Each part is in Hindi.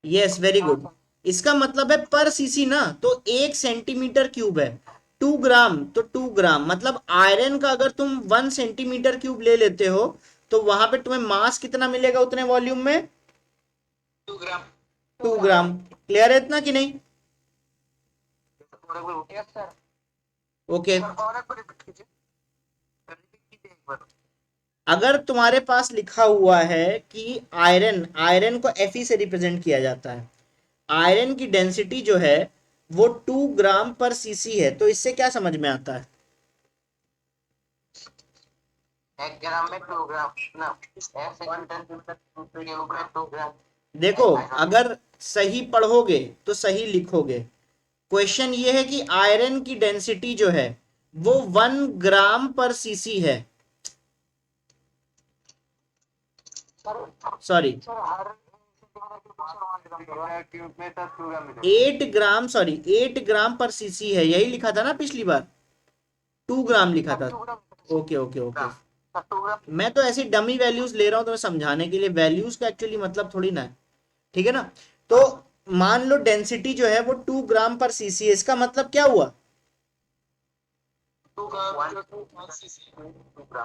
Yes, very good. इसका मतलब है पर सीसी ना, तो 1 सेंटीमीटर क्यूब है। 2 ग्राम, तो 2 ग्राम मतलब आयरन का अगर तुम 1 सेंटीमीटर क्यूब ले लेते हो तो वहां पे तुम्हें मास कितना मिलेगा उतने वॉल्यूम में? 2 ग्राम। 2 ग्राम। क्लियर है इतना कि नहीं? ओके। अगर तुम्हारे पास लिखा हुआ है कि आयरन, आयरन को Fe से रिप्रेजेंट किया जाता है, आयरन की डेंसिटी जो है वो 2 ग्राम पर सीसी है, तो इससे क्या समझ में आता है? 1 ग्राम में 2 ग्राम ना, 1 सेंटीमीटर क्यूब में 2 ग्राम। देखो, अगर सही पढ़ोगे तो सही लिखोगे। क्वेश्चन ये है कि आयरन की डेंसिटी जो है वो 1 ग्राम पर सीसी है। सॉरी, 8 ग्राम, सॉरी 8 ग्राम पर सीसी है, यही लिखा था ना पिछली बार? 2 ग्राम लिखा था। Okay okay okay. मैं तो ऐसी डमी वैल्यूज ले रहा हूँ तुम्हें समझाने के लिए, वैल्यूज का एक्चुअली मतलब थोड़ी ना है। ठीक है ना? तो मान लो डेंसिटी जो है वो 2 ग्राम पर सीसी है, इसका मतलब क्या हुआ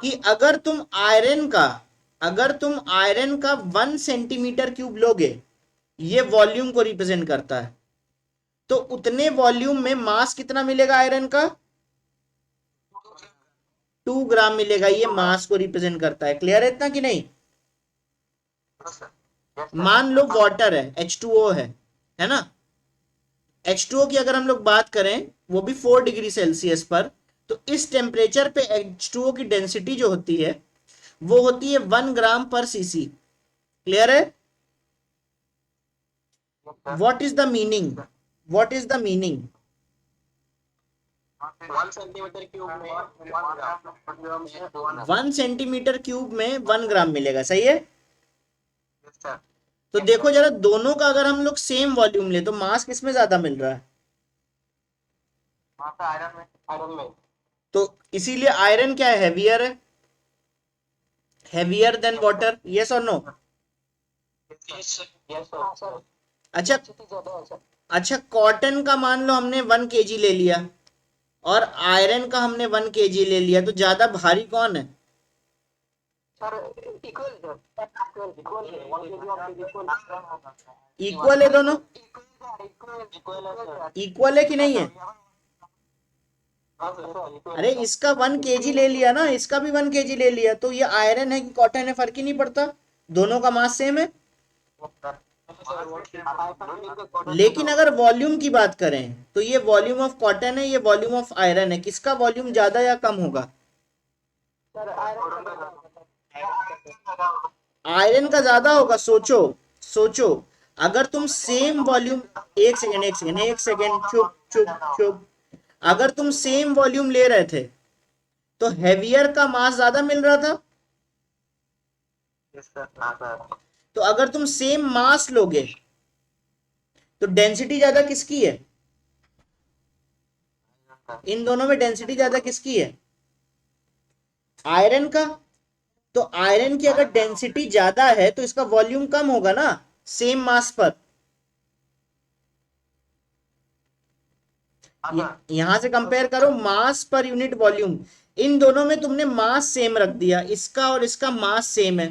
कि अगर तुम आयरन का 1 सेंटीमीटर क्यूब लोगे, ये वॉल्यूम को रिप्रेजेंट करता है, तो उतने वॉल्यूम में मास कितना मिलेगा आयरन का? 2 ग्राम मिलेगा, ये मास को रिप्रेजेंट करता है। क्लियर है इतना कि नहीं? मान लो वाटर है, H2O है ना? H2O की अगर हम लोग बात करें, वो भी 4 डिग्री सेल्सियस पर, तो इस टेम्परेचर पे H2O की डेंसिटी जो होती है वो होती है 1 ग्राम पर सीसी। क्लियर है? What is the meaning? What is the meaning? 1 centimetre cube में 1 ग्राम। 1 सेंटीमीटर क्यूब में 1 ग्राम मिलेगा, सही है? तो देखो जरा, दोनों का अगर हम लोग सेम वॉल्यूम ले तो मास किसमें ज्यादा मिल रहा है? आयरन में। तो इसीलिए आयरन क्या है? हैवियर है, हैवियर देन वाटर। यस और नो? अच्छा, अच्छा कॉटन का मान लो हमने 1 kg ले लिया और आयरन का हमने 1 kg ले लिया, तो ज्यादा भारी कौन है? इक्वल है दोनों? इक्वल है कि नहीं है? अरे इसका 1 kg ले लिया ना, इसका भी 1 kg ले लिया, तो ये आयरन है कि कॉटन है फर्क ही नहीं पड़ता, दोनों का मास सेम है। लेकिन अगर वॉल्यूम की बात करें तो ये वॉल्यूम ऑफ कॉटन है, ये वॉल्यूम ऑफ आयरन है, किसका वॉल्यूम ज्यादा या कम होगा? आयरन का ज्यादा होगा। सोचो, सोचो, अगर तुम सेम वॉल्यूम, एक सेकेंड एक सेकेंड एक सेकेंड, चुप चुप चुप। अगर तुम सेम वॉल्यूम ले रहे थे तो हैवियर का मास ज्यादा मिल रहा था। तो अगर तुम सेम मास लोगे तो डेंसिटी ज्यादा किसकी है? इन दोनों में डेंसिटी ज्यादा किसकी है? आयरन का। तो आयरन की अगर डेंसिटी ज्यादा है तो इसका वॉल्यूम कम होगा ना, सेम मास पर। यहां से कंपेयर करो मास पर यूनिट वॉल्यूम, इन दोनों में तुमने मास सेम रख दिया, इसका और इसका मास सेम है।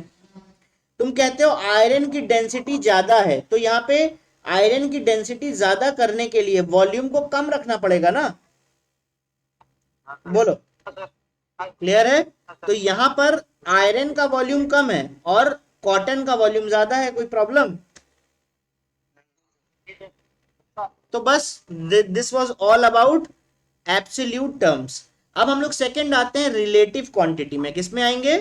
तुम कहते हो आयरन की डेंसिटी ज्यादा है, तो यहाँ पे आयरन की डेंसिटी ज्यादा करने के लिए वॉल्यूम को कम रखना पड़ेगा ना? बोलो, क्लियर है? तो यहाँ पर आयरन का वॉल्यूम कम है और कॉटन का वॉल्यूम ज्यादा है, कोई प्रॉब्लम? तो बस this was all about absolute terms. अब हम लोग सेकंड आते हैं रिलेटिव क्वांटिटी में। किसमें आएंगे?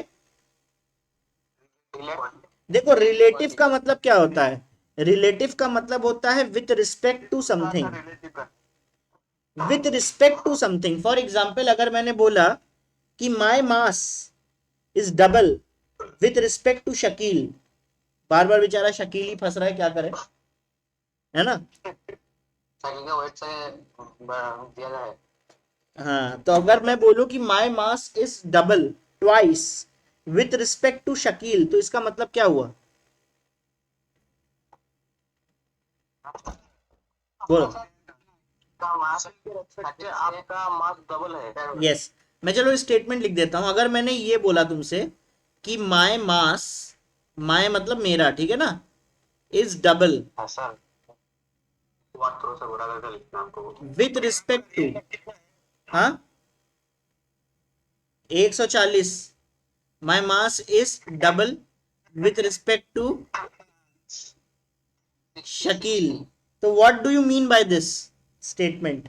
देखो, रिलेटिव का मतलब क्या होता है? रिलेटिव का मतलब होता है with respect to something. With respect to something, for example अगर मैंने बोला कि my mass is double with respect to Shakeel, बार बार बेचारा शकील ही फंस रहा है, क्या करे, है ना? हाँ, तो अगर मैं बोलूं कि my mass is double, twice with respect to Shakeel, तो इसका मतलब क्या हुआ? बोलो। आपका मास डबल है। यस, मैं चलो स्टेटमेंट लिख देता हूं। अगर मैंने ये बोला तुमसे कि माय मास, माय मतलब मेरा, ठीक है ना, इज डबल हाँ सर, बात थोड़ा सा बड़ा करके लिखना आपको। विथ रिस्पेक्ट टू, हाँ, 140, my mass is double with respect to Shakeel, तो what do you mean by this statement?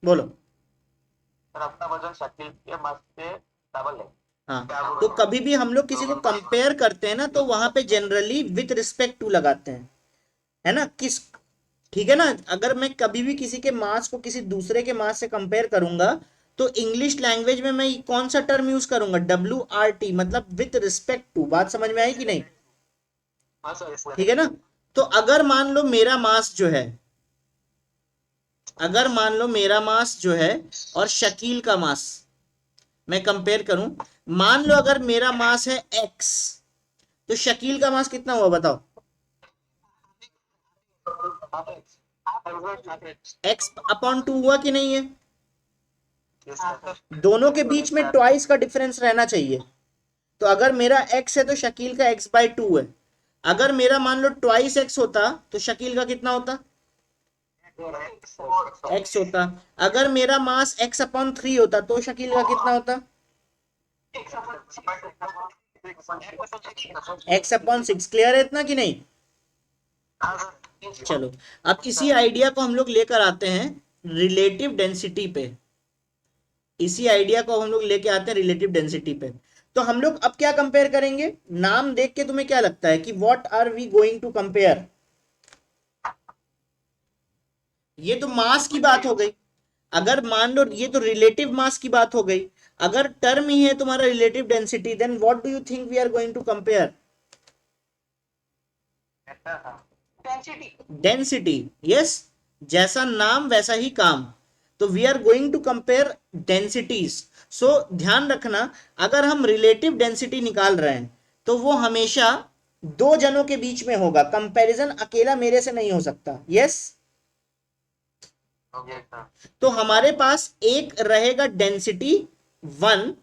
बोलो। सर आपका वजन शकील के मास से डबल है। हाँ, तो कभी भी हम लोग किसी को कंपेयर करते हैं ना, तो वहां पे जनरली विथ रिस्पेक्ट टू लगाते हैं, है ना, किस, ठीक है ना। अगर मैं कभी भी किसी के मास को किसी दूसरे के मास से कंपेयर करूंगा, तो इंग्लिश लैंग्वेज में मैं कौन सा टर्म यूज करूंगा? WRT, मतलब विथ रिस्पेक्ट टू। बात समझ में आई कि नहीं? हाँ सर, ठीक है ना। तो अगर मान लो मेरा मास जो है, अगर मान लो मेरा मास जो है और शकील का मास मैं कंपेयर करूं, मान लो अगर मेरा मास है x, तो शकील का मास कितना हुआ बताओ? x अपॉन 2 हुआ कि नहीं है? दोनों के बीच में ट्वाइस का डिफरेंस रहना चाहिए। तो अगर मेरा x है तो शकील का x/2 है। अगर मेरा मान लो ट्वाइस x होता तो शकील का कितना होता? x होता। अगर मेरा मास x/3 होता तो शकील का कितना होता? x/6। क्लियर है इतना कि नहीं? चलो, अब इसी आइडिया को हम लोग लेकर आते हैं रिलेटिव डेंसिटी पे। इसी आइडिया को हम लोग लेके आते हैं रिलेटिव डेंसिटी पे। तो हम लोग अब क्या कंपेयर करेंगे? नाम देख के तुम्हें क्या लगता है कि what are we going to compare? ये तो मास की बात हो गई। अगर मान लो ये तो रिलेटिव मास की बात हो गई, अगर टर्म ही है तुम्हारा relative density, then what do you think we are going to compare? Density. Yes, जैसा नाम वैसा ही काम। तो we are going to compare densities. So ध्यान रखना, अगर हम रिलेटिव डेंसिटी निकाल रहे हैं तो वो हमेशा दो जनों के बीच में होगा, कंपैरिजन अकेला मेरे से नहीं हो सकता। यस, तो हमारे पास एक रहेगा डेंसिटी 1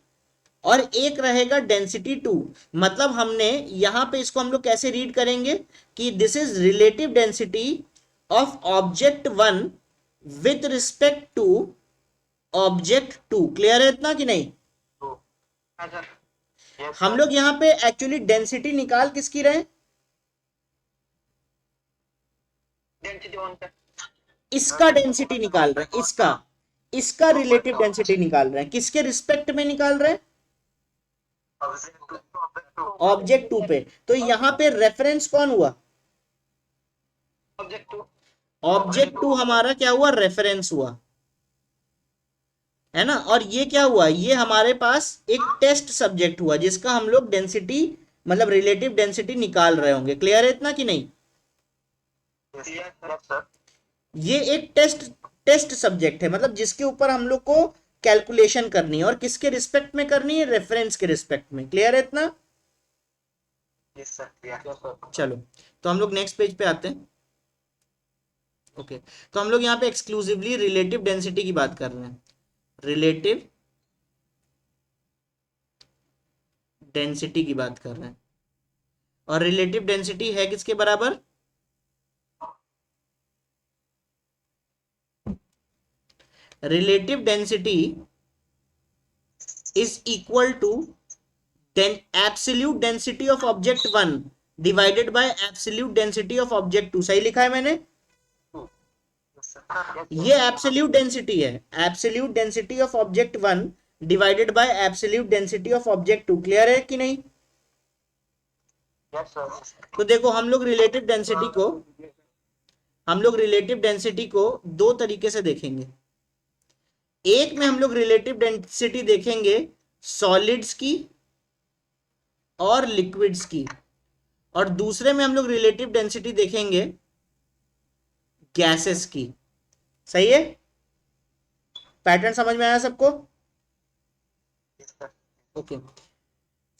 और एक रहेगा डेंसिटी 2। मतलब हमने यहां पे इसको हम लोग कैसे रीड करेंगे कि this is relative density of object 1 with respect to object 2। Clear है इतना कि नहीं? हम लोग यहां पे एक्चुअली डेंसिटी निकाल किसकी रहे? इसका डेंसिटी निकाल रहे हैं, इसका रिलेटिव डेंसिटी निकाल रहे हैं। किसके रिस्पेक्ट में निकाल रहे हैं? ऑब्जेक्ट 2 पे। तो यहां पे रेफरेंस कौन हुआ? ऑब्जेक्ट 2 हमारा क्या हुआ? रेफरेंस हुआ, है ना। और ये क्या हुआ? ये हमारे पास एक टेस्ट सब्जेक्ट हुआ जिसका हम लोग डेंसिटी, मतलब रिलेटिव डेंसिटी निकाल रहे होंगे। क्लियर है इतना कि नहीं? ये एक टेस्ट सब्जेक्ट है, मतलब जिसके ऊपर हम लोग को कैलकुलेशन करनी है, और किसके रिस्पेक्ट में करनी है? रेफरेंस के रिस्पेक्ट में। क्लियर है इतना? चलो, तो हम लोग नेक्स्ट पेज पे आते हैं। ओके, तो हम लोग यहाँ पे एक्सक्लूसिवली रिलेटिव डेंसिटी की बात कर रहे हैं। रिलेटिव डेंसिटी की बात कर रहे हैं, और रिलेटिव डेंसिटी है किसके बराबर? Relative density is equal to then absolute density of object 1 divided by absolute density of object 2। सही लिखा है मैंने? ये absolute density है, absolute density of object 1 divided by absolute density of object 2। Clear है कि नहीं? तो देखो, हम लोग रिलेटिव डेंसिटी को दो तरीके से देखेंगे। एक में हम लोग रिलेटिव डेंसिटी देखेंगे सॉलिड्स की और लिक्विड्स की, और दूसरे में हम लोग रिलेटिव डेंसिटी देखेंगे गैसेस की। सही है? पैटर्न समझ में आया सबको? ओके,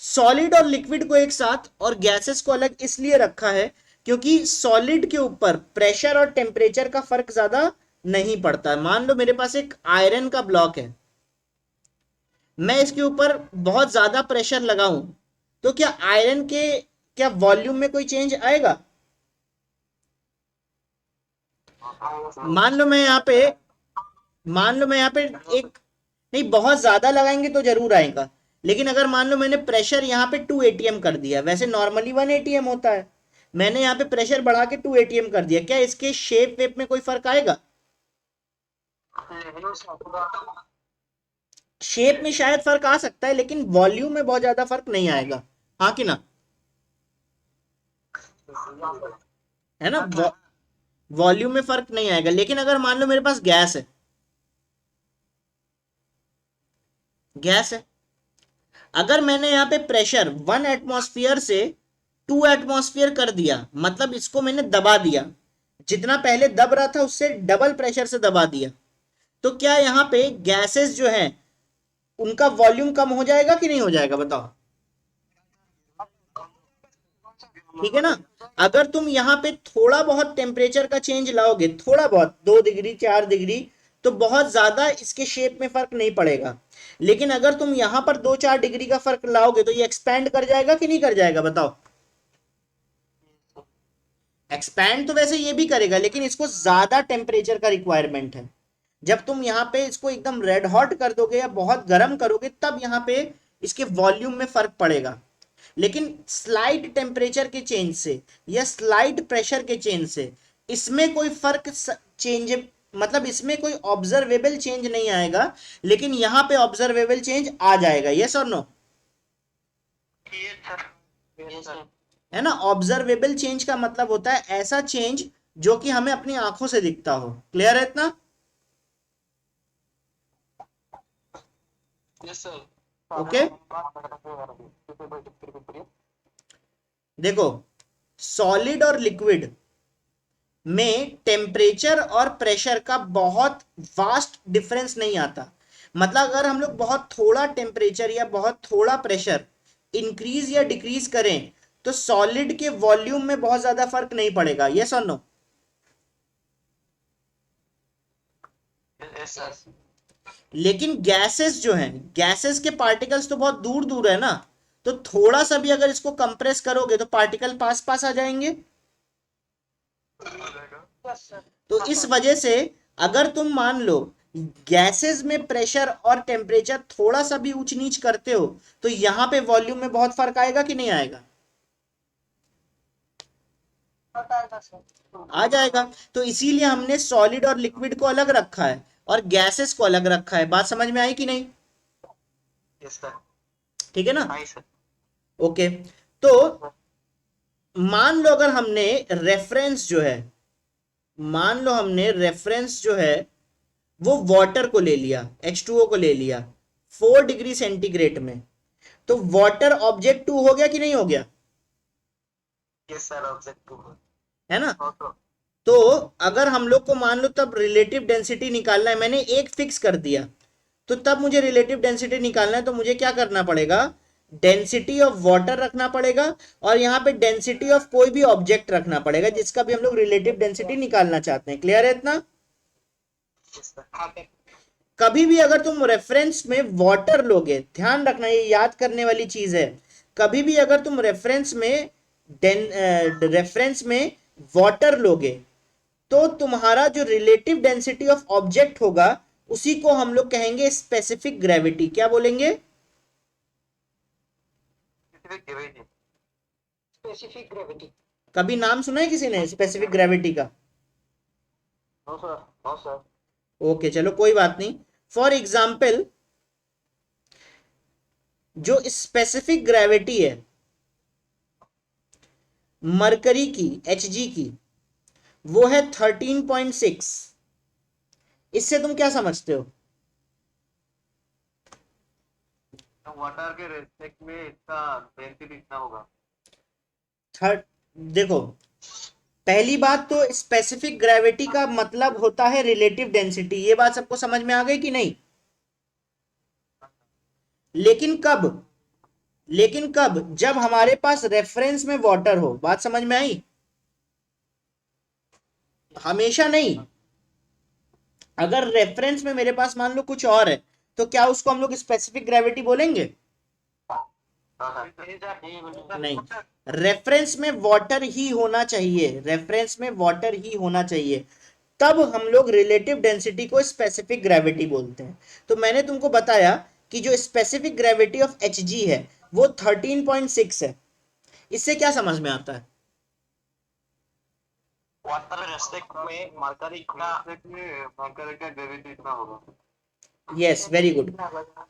सॉलिड और लिक्विड को एक साथ और गैसेस को अलग इसलिए रखा है क्योंकि सॉलिड के ऊपर प्रेशर और टेम्परेचर का फर्क ज्यादा नहीं पड़ता है। मान लो मेरे पास एक आयरन का ब्लॉक है, मैं इसके ऊपर बहुत ज्यादा प्रेशर लगाऊं तो क्या आयरन के क्या वॉल्यूम में कोई चेंज आएगा? मान लो मैं यहाँ पे मान लो मैं यहाँ पे एक, नहीं बहुत ज्यादा लगाएंगे तो जरूर आएगा, लेकिन अगर मान लो मैंने प्रेशर यहाँ पे 2 एटीएम कर दिया, वैसे नॉर्मली 1 एटीएम होता है, मैंने यहाँ पे प्रेशर बढ़ा के 2 एटीएम कर दिया, क्या इसके शेप वेप में कोई फर्क आएगा? शेप में शायद फर्क आ सकता है लेकिन वॉल्यूम में बहुत ज्यादा फर्क नहीं आएगा, हाँ कि ना? है ना, वॉल्यूम में फर्क नहीं आएगा। लेकिन अगर मान लो मेरे पास गैस है, अगर मैंने यहाँ पे प्रेशर 1 एटमॉस्फेयर से 2 एटमॉस्फेयर कर दिया, मतलब इसको मैंने दबा दिया, जितना पहले दब रहा था उससे डबल प्रेशर से दबा दिया, तो क्या यहाँ पे गैसेस जो हैं उनका वॉल्यूम कम हो जाएगा कि नहीं हो जाएगा, बताओ? ठीक है ना, अगर तुम यहाँ पे थोड़ा बहुत टेम्परेचर का चेंज लाओगे, थोड़ा बहुत 2 डिग्री 4 डिग्री, तो बहुत ज्यादा इसके शेप में फर्क नहीं पड़ेगा। लेकिन अगर तुम यहाँ पर 2-4 डिग्री का फर्क लाओगे तो ये एक्सपैंड कर जाएगा कि नहीं कर जाएगा, बताओ? एक्सपैंड तो वैसे ये भी करेगा लेकिन इसको ज्यादा टेम्परेचर का रिक्वायरमेंट है। जब तुम यहाँ पे इसको एकदम रेड हॉट कर दोगे या बहुत गर्म करोगे तब यहाँ पे इसके वॉल्यूम में फर्क पड़ेगा। लेकिन स्लाइड टेम्परेचर के चेंज से या स्लाइड प्रेशर के चेंज से इसमें कोई फर्क चेंज, मतलब इसमें कोई ऑब्जर्वेबल चेंज नहीं आएगा, लेकिन यहाँ पे ऑब्जर्वेबल चेंज आ जाएगा। यस और नो? है ना, ऑब्जर्वेबल चेंज का मतलब होता है ऐसा चेंज जो कि हमें अपनी आंखों से दिखता हो। क्लियर है इतना? ओके, देखो सॉलिड और लिक्विड में टेम्परेचर और प्रेशर का बहुत वास्ट डिफरेंस नहीं आता। मतलब अगर हम लोग बहुत थोड़ा टेम्परेचर या बहुत थोड़ा प्रेशर इंक्रीज या डिक्रीज करें तो सॉलिड के वॉल्यूम में बहुत ज्यादा फर्क नहीं पड़ेगा। यस और नो? लेकिन गैसेस जो हैं, गैसेस के पार्टिकल्स तो बहुत दूर दूर है ना, तो थोड़ा सा भी अगर इसको कंप्रेस करोगे तो पार्टिकल पास पास आ जाएंगे। तो इस वजह से अगर तुम मान लो गैसेस में प्रेशर और टेम्परेचर थोड़ा सा भी ऊंच नीच करते हो तो यहां पे वॉल्यूम में बहुत फर्क आएगा कि नहीं आएगा? आ जाएगा। तो इसीलिए हमने सॉलिड और लिक्विड को अलग रखा है और गैसेस को अलग रखा है। बात समझ में आई कि नहीं? ठीक है ना? ओके, तो मान लो अगर हमने रेफरेंस जो है, मान लो हमने रेफरेंस जो है वो वाटर को ले लिया, H2O को ले लिया 4 डिग्री सेंटीग्रेड में, तो वाटर ऑब्जेक्ट 2 हो गया कि नहीं हो गया? यस सर, ऑब्जेक्ट है ना? तो अगर हम लोग को मान लो तब रिलेटिव डेंसिटी निकालना है, मैंने एक फिक्स कर दिया, तो तब मुझे रिलेटिव डेंसिटी निकालना है तो मुझे क्या करना पड़ेगा? डेंसिटी ऑफ वाटर रखना पड़ेगा और यहाँ पे डेंसिटी ऑफ कोई भी ऑब्जेक्ट रखना पड़ेगा जिसका भी हम लोग रिलेटिव डेंसिटी निकालना चाहते हैं। क्लियर है इतना? कभी भी अगर तुम रेफरेंस में वाटर लोगे, ध्यान रखना ये याद करने वाली चीज है, कभी भी अगर तुम रेफरेंस में वाटर लोगे तो तुम्हारा जो रिलेटिव डेंसिटी ऑफ ऑब्जेक्ट होगा उसी को हम लोग कहेंगे स्पेसिफिक ग्रेविटी। क्या बोलेंगे? Specific gravity. कभी नाम सुना है किसी ने स्पेसिफिक ग्रेविटी का? No sir, no sir. Okay चलो कोई बात नहीं। फॉर एग्जाम्पल जो स्पेसिफिक ग्रेविटी है मरकरी की, Hg की, वो है 13.6। इससे तुम क्या समझते हो? वाटर के रेस्पेक्ट में इसका डेंसिटी इतना होगा। थर्ड, देखो पहली बात तो स्पेसिफिक ग्रेविटी का मतलब होता है रिलेटिव डेंसिटी। ये बात सबको समझ में आ गई कि नहीं? लेकिन कब? लेकिन कब? जब हमारे पास रेफरेंस में वाटर हो। बात समझ में आई? हमेशा नहीं। अगर रेफरेंस में मेरे पास मान लो कुछ और है, तो क्या उसको हम लोग स्पेसिफिक ग्रेविटी बोलेंगे? नहीं, रेफरेंस में वाटर ही होना चाहिए, रेफरेंस में वाटर ही होना चाहिए, तब हम लोग रिलेटिव डेंसिटी को स्पेसिफिक ग्रेविटी बोलते हैं। तो मैंने तुमको बताया कि जो स्पेसिफिक ग्रेविटी ऑफ एच जी है वो 13.6 है। इससे क्या समझ में आता है? वाटर रेस्पेक्ट में मरकरी का ग्रेविटी इतना होगा। Yes, very good.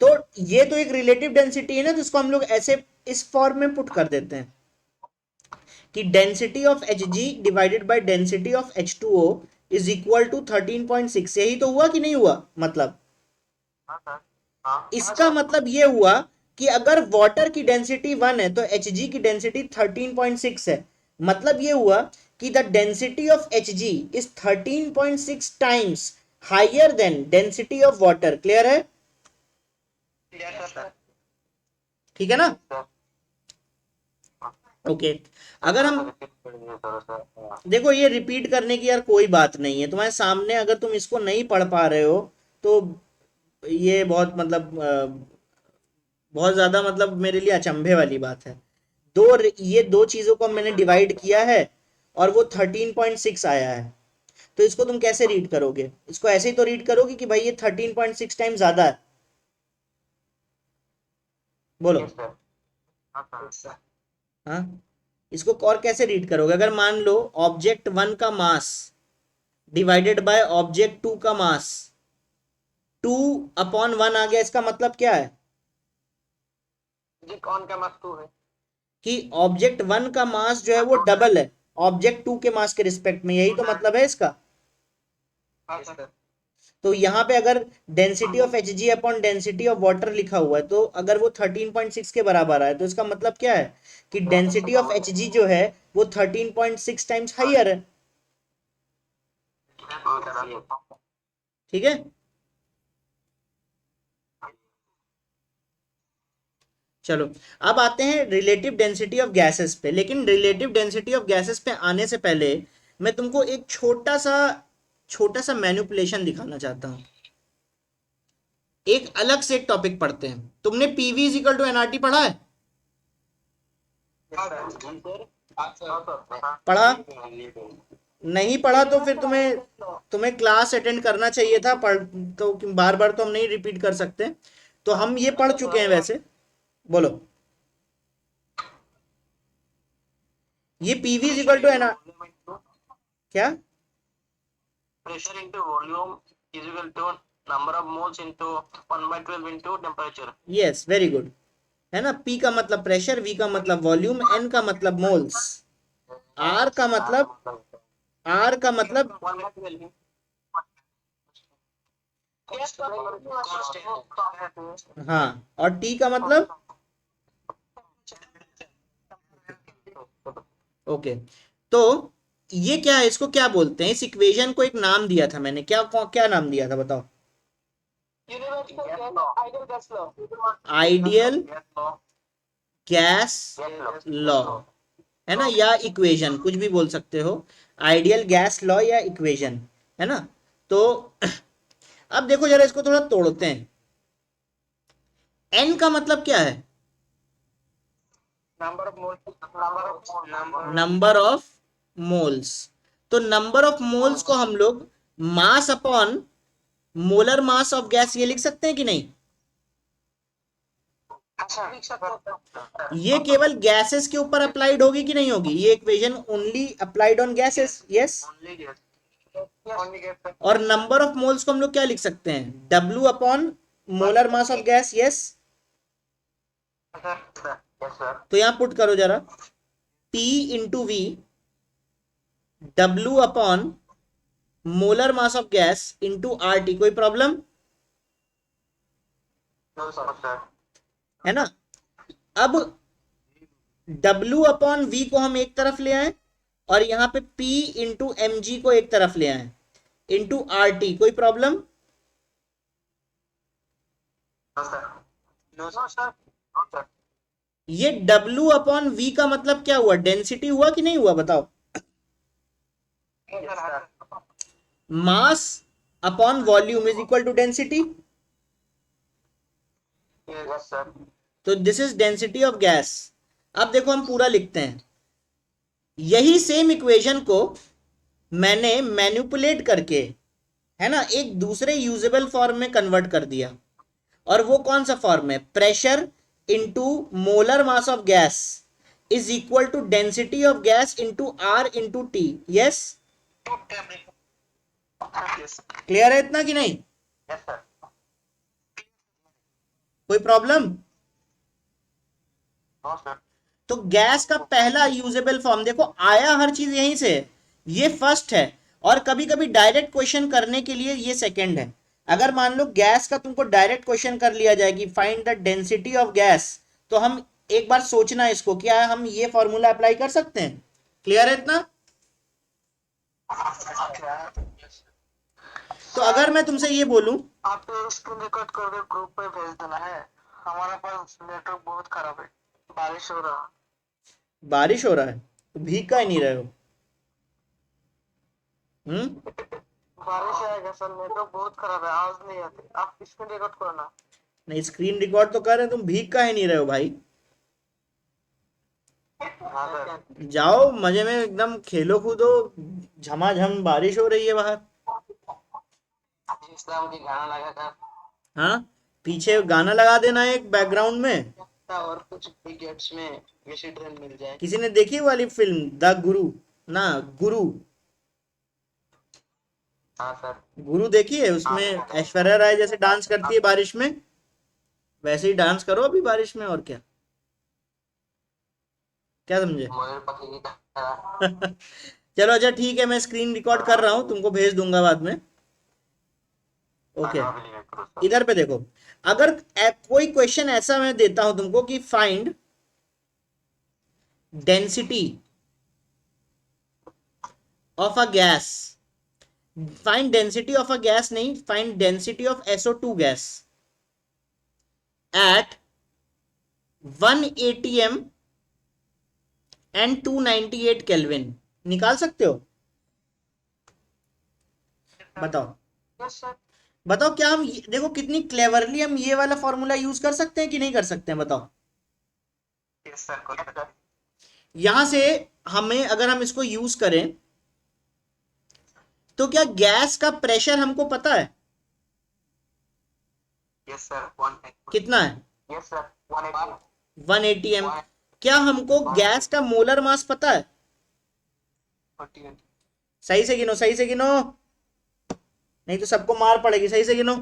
तो ये तो एक रिलेटिव डेंसिटी है ना, तो इसको हम लोग ऐसे इस फॉर्म में पुट कर देते हैं कि density of H G divided by density of H2O is equal to 13.6। यही तो हुआ कि नहीं हुआ? मतलब इसका मतलब ये हुआ कि अगर वाटर की डेंसिटी 1 है तो एच जी की डेंसिटी 13.6 है। मतलब ये हुआ कि the density of H G is 13.6 times higher than density of water. Clear है? ठीक है ना? ओके। अगर हम देखो, ये रिपीट करने की यार कोई बात नहीं है तुम्हारे सामने, अगर तुम इसको नहीं पढ़ पा रहे हो तो ये बहुत मतलब बहुत ज्यादा मतलब मेरे लिए अचंभे वाली बात है। ये दो चीजों को मैंने डिवाइड किया है और वो 13.6 आया है। तो इसको तुम कैसे रीड करोगे? इसको ऐसे ही तो रीड करोगे कि भाई ये 13.6 टाइम ज्यादा है। बोलो। हाँ, इसको और कैसे रीड करोगे? अगर मान लो ऑब्जेक्ट 1 का मास डिवाइडेड बाय ऑब्जेक्ट 2 का मास, 2/1 आ गया, इसका मतलब क्या है? कौन का मास 2 है? कि ऑब्जेक्ट 1 का मास जो है वो डबल है ऑब्जेक्ट 2 के मास के रिस्पेक्ट में। यही तो मतलब है इसका। तो यहाँ पे अगर density of H ji upon density of water लिखा हुआ है, तो अगर वो 13.6 के बराबर आए तो इसका मतलब क्या है कि डेंसिटी ऑफ एच जी जो है वो 13.6 टाइम्स हाइयर है। ठीक है? चलो, अब आते हैं रिलेटिव डेंसिटी ऑफ गैसेस पे। लेकिन रिलेटिव डेंसिटी ऑफ गैसेस पे आने से पहले मैं तुमको एक छोटा सा मैनिपुलेशन दिखाना चाहता हूँ। एक अलग से एक टॉपिक पढ़ते हैं। तुमने PV is equal to NRT पढ़ा है? पढ़ा? नहीं पढ़ा तो फिर तुम्हें क्लास अटेंड करना चाहिए था। पढ़ तो बार बार तो हम नहीं रिपीट कर सकते। तो हम ये पढ़ चुके हैं वैसे। बोलो। ये PV is equal to N क्या? Pressure into volume is equal to number of moles into 1/12 into temperature. Yes, very good. है ना? पी का मतलब प्रेशर, वी का मतलब वॉल्यूम, एन का मतलब मोल्स, आर का मतलब आर का मतलब 1/12 हाँ, और टी का मतलब ओके। तो ये क्या है? इसको क्या बोलते हैं? इस इक्वेशन को एक नाम दिया था मैंने। क्या क्या नाम दिया था बताओ? आइडियल गैस लॉ, है ना? या इक्वेशन, कुछ भी बोल सकते हो। आइडियल गैस लॉ या इक्वेशन, है ना? तो अब देखो जरा, इसको थोड़ा तोड़ते हैं। एन का मतलब क्या है? Number of moles. तो नंबर ऑफ मोल्स को हम लोग mass upon molar mass of gas ये लिख सकते हैं कि नहीं? ये केवल गैसेस के ऊपर अप्लाइड होगी कि नहीं होगी? ये equation only applied on gases. Yes. और नंबर ऑफ मोल्स को हम लोग क्या लिख सकते हैं? W upon molar mass of gas. Yes. तो यहां पुट करो जरा, P into V, W upon molar mass of gas into RT। कोई प्रॉब्लम है ना? अब W अपॉन V को हम एक तरफ ले आए और यहां पे P इंटू एम जी को एक तरफ ले आए इंटू RT। कोई problem? No sir, no sir. ये W अपॉन V का मतलब क्या हुआ? डेंसिटी हुआ कि नहीं हुआ बताओ? Yes sir, mass upon volume is equal to density. Yes sir. तो this is density of gas. अब देखो हम पूरा लिखते हैं। यही सेम इक्वेशन को मैंने मैनिपुलेट करके, है ना, एक दूसरे यूजेबल फॉर्म में कन्वर्ट कर दिया। और वो कौन सा फॉर्म है? Pressure into molar mass of gas is equal to density of gas into R into T. Yes, yes, clear है इतना कि नहीं? Yes sir. कोई प्रॉब्लम? No sir. तो गैस का पहला यूजेबल फॉर्म देखो, आया हर चीज यहीं से है। ये फर्स्ट है, और कभी कभी डायरेक्ट क्वेश्चन करने के लिए ये सेकंड है। अगर मान लो गैस का तुमको डायरेक्ट क्वेश्चन कर लिया जाए कि find the density of gas, तो हम एक बार सोचना इसको, क्या हम ये फॉर्मूला अप्लाई कर सकते हैं? क्लियर है इतना? तो अगर मैं तुमसे ये बोलूं, आपको स्क्रीन रिकॉर्ड करके ग्रुप पे भेज देना है। हमारे पास नेटवर्क बहुत खराब है, बारिश हो रहा। बारिश हो रहा है तो भीग का ही नहीं रहे हो? बारिश आएगा सर, नेटवर्क बहुत खराब है, आवाज नहीं आती। आप स्क्रीन रिकॉर्ड करो ना। नहीं, स्क्रीन रिकॉर्ड तो कर रहे हैं, तुम भीग का ही नहीं रहे हो भाई। हाँ सर। जाओ मजे में एकदम खेलो कूदो, झमाझम बारिश हो रही है बाहर। इस्लाम की गाना लगा था। हाँ, पीछे गाना लगा देना एक बैकग्राउंड में। और कुछ विकेट्स में विकेट रन मिल जाए। किसी ने देखी वो वाली फिल्म द गुरु? ना, गुरु। हाँ सर। गुरु देखी है? उसमें ऐश्वर्या राय जैसे डांस करती है बारिश में, वैसे ही डांस करो अभी बारिश में, और क्या। क्या समझे? मयूर पक्षी की तरह। चलो अच्छा ठीक है, मैं स्क्रीन रिकॉर्ड कर रहा हूँ, तुमको भेज दूंगा बाद में। ओके, इधर पे देखो। अगर कोई क्वेश्चन ऐसा मैं देता हूं तुमको कि find density of a gas, find density of a gas नहीं, find density of SO2 gas at 1 atm and 298 kelvin, निकाल सकते हो? बताओ। Yes sir. बताओ क्या हम देखो कितनी क्लेवरली हम ये वाला फॉर्मूला यूज कर सकते हैं कि नहीं कर सकते हैं, बताओ। Yes sir. यहां से हमें, अगर हम इसको यूज करें, तो क्या गैस का प्रेशर हमको पता है? Yes sir. कितना है? Yes sir. 180। 1 atm। क्या हमको गैस का मोलर मास पता है? 48। सही से गिनो, सही से गिनो, नहीं तो सबको मार पड़ेगी। सही से गिनो।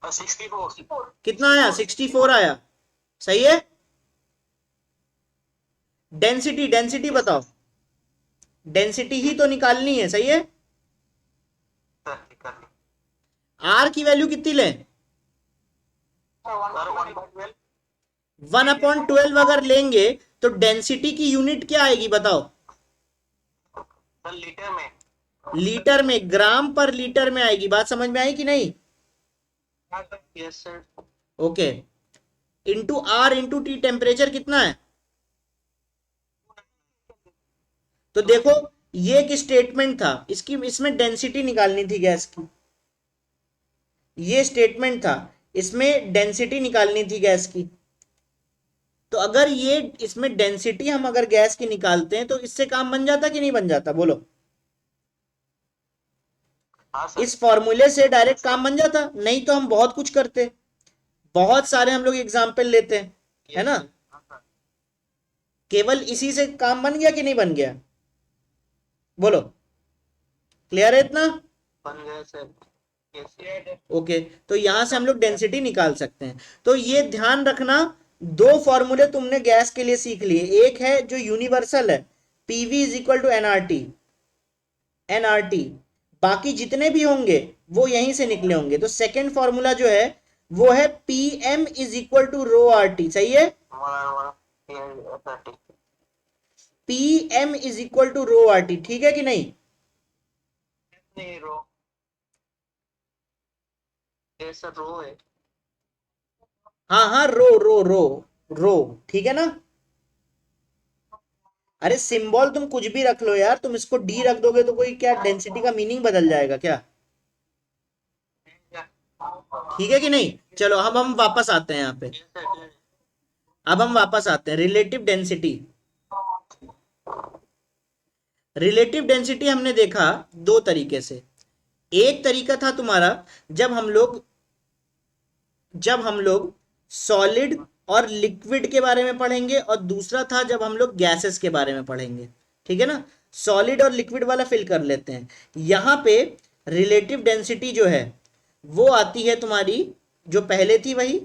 64। कितना आया? 64 आया। सही है। डेंसिटी, डेंसिटी बताओ। डेंसिटी ही तो निकालनी है, सही है। सर निकाल ली। आर की वैल्यू कितनी लें? सर 1/12। 1/12 अगर लेंगे तो डेंसिटी की यूनिट क्या आएगी बताओ? सर लीटर में। लीटर में, ग्राम पर लीटर में आएगी। बात समझ में आई कि नहीं? Yes sir. Okay. Into R into T, temperature कितना है? तो देखो, ये एक स्टेटमेंट था, इसकी इसमें डेंसिटी निकालनी थी गैस की। ये स्टेटमेंट था, इसमें डेंसिटी निकालनी थी गैस की। तो अगर ये इसमें डेंसिटी हम अगर गैस की निकालते हैं तो इससे काम बन जाता कि नहीं बन जाता, बोलो? हाँ सर। इस फॉर्मूले से डायरेक्ट काम बन जाता, नहीं तो हम बहुत कुछ करते, बहुत सारे हम लोग एग्जाम्पल लेते हैं, है ना। केवल इसी से काम बन गया कि नहीं बन गया, बोलो? क्लियर है इतना? बन गया सर। यस। ओके, तो यहां से हम लोग डेंसिटी निकाल सकते हैं। तो ये ध्यान रखना, दो फॉर्मूले तुमने गैस के लिए सीख लिए। एक है जो यूनिवर्सल है, PV is equal to NRT, NRT. बाकी जितने भी होंगे वो यहीं से निकले होंगे। तो सेकेंड फॉर्मूला जो है वो है P M is equal to rho R T. सही है। P M is equal to rho R T, ठीक है कि नहीं? नहीं रो। यस सर रो है। हाँ हाँ, रो रो रो, रो, ठीक है ना। अरे सिंबल तुम कुछ भी रख लो यार, तुम इसको डी रख दोगे तो कोई क्या डेंसिटी का मीनिंग बदल जाएगा क्या? ठीक है कि नहीं? चलो अब हम वापस आते हैं यहाँ पे। अब हम वापस आते हैं रिलेटिव डेंसिटी। रिलेटिव डेंसिटी हमने देखा दो तरीके से। एक तरीका था तुम्हारा जब हम लोग जब हम लोग सॉलिड और लिक्विड के बारे में पढ़ेंगे, और दूसरा था जब हम लोग गैसेस के बारे में पढ़ेंगे। ठीक है ना? सॉलिड और लिक्विड वाला फिल कर लेते हैं। यहाँ पे रिलेटिव डेंसिटी जो है वो आती है तुम्हारी, जो पहले थी वही,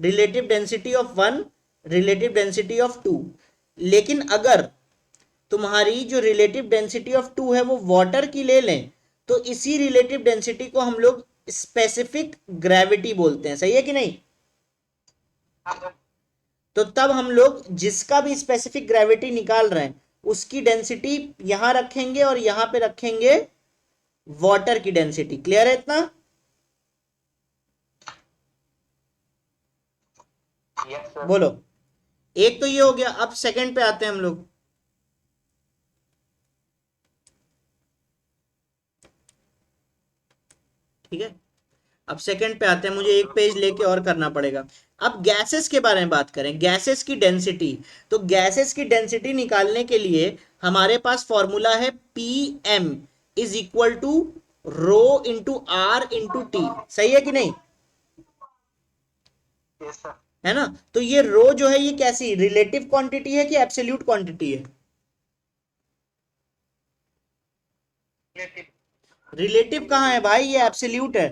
relative density of one, relative density of two. लेकिन अगर तुम्हारी जो रिलेटिव डेंसिटी ऑफ टू है वो वाटर की ले लें, तो इसी रिलेटिव डेंसिटी को हम लोग स्पेसिफिक ग्रेविटी बोलते हैं। सही है कि नहीं? तो तब हम लोग जिसका भी स्पेसिफिक ग्रेविटी निकाल रहे हैं उसकी डेंसिटी यहां रखेंगे और यहां पे रखेंगे वाटर की डेंसिटी। क्लियर है इतना? Yes sir. बोलो। एक तो ये हो गया, अब सेकंड पे आते हैं हम लोग। ठीक है, अब सेकंड पे आते हैं, मुझे एक पेज लेके और करना पड़ेगा। अब गैसेस के बारे में बात करें, गैसेस की डेंसिटी। तो गैसेस की डेंसिटी निकालने के लिए हमारे पास फॉर्मूला है P M is equal to rho into R into T. सही है कि नहीं? Yes sir. है ना? तो ये रो जो है ये कैसी रिलेटिव क्वांटिटी है कि एब्सोल्यूट क्वांटिटी है? रिलेटिव कहाँ है भाई, ये एब्सोल्यूट है।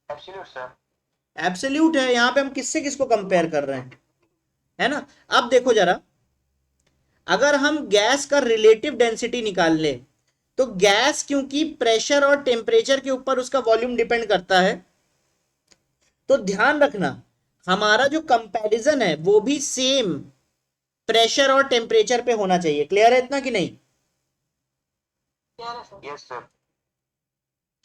Absolute sir. एब्सोल्यूट है। यहाँ पे हम किससे किसको कंपेयर कर रहे हैं? है ना? अब देखो जरा, अगर हम गैस का रिलेटिव डेंसिटी निकाल ले, तो गैस क्योंकि प्रेशर और टेम्परेचर के ऊपर उसका वॉल्यूम डिपेंड करता है, तो ध्यान रखना हमारा जो कंपैरिजन है वो भी सेम प्रेशर और टेम्परेचर पे होना चाहिए। क्लियर है इतना कि नहीं? Yes sir.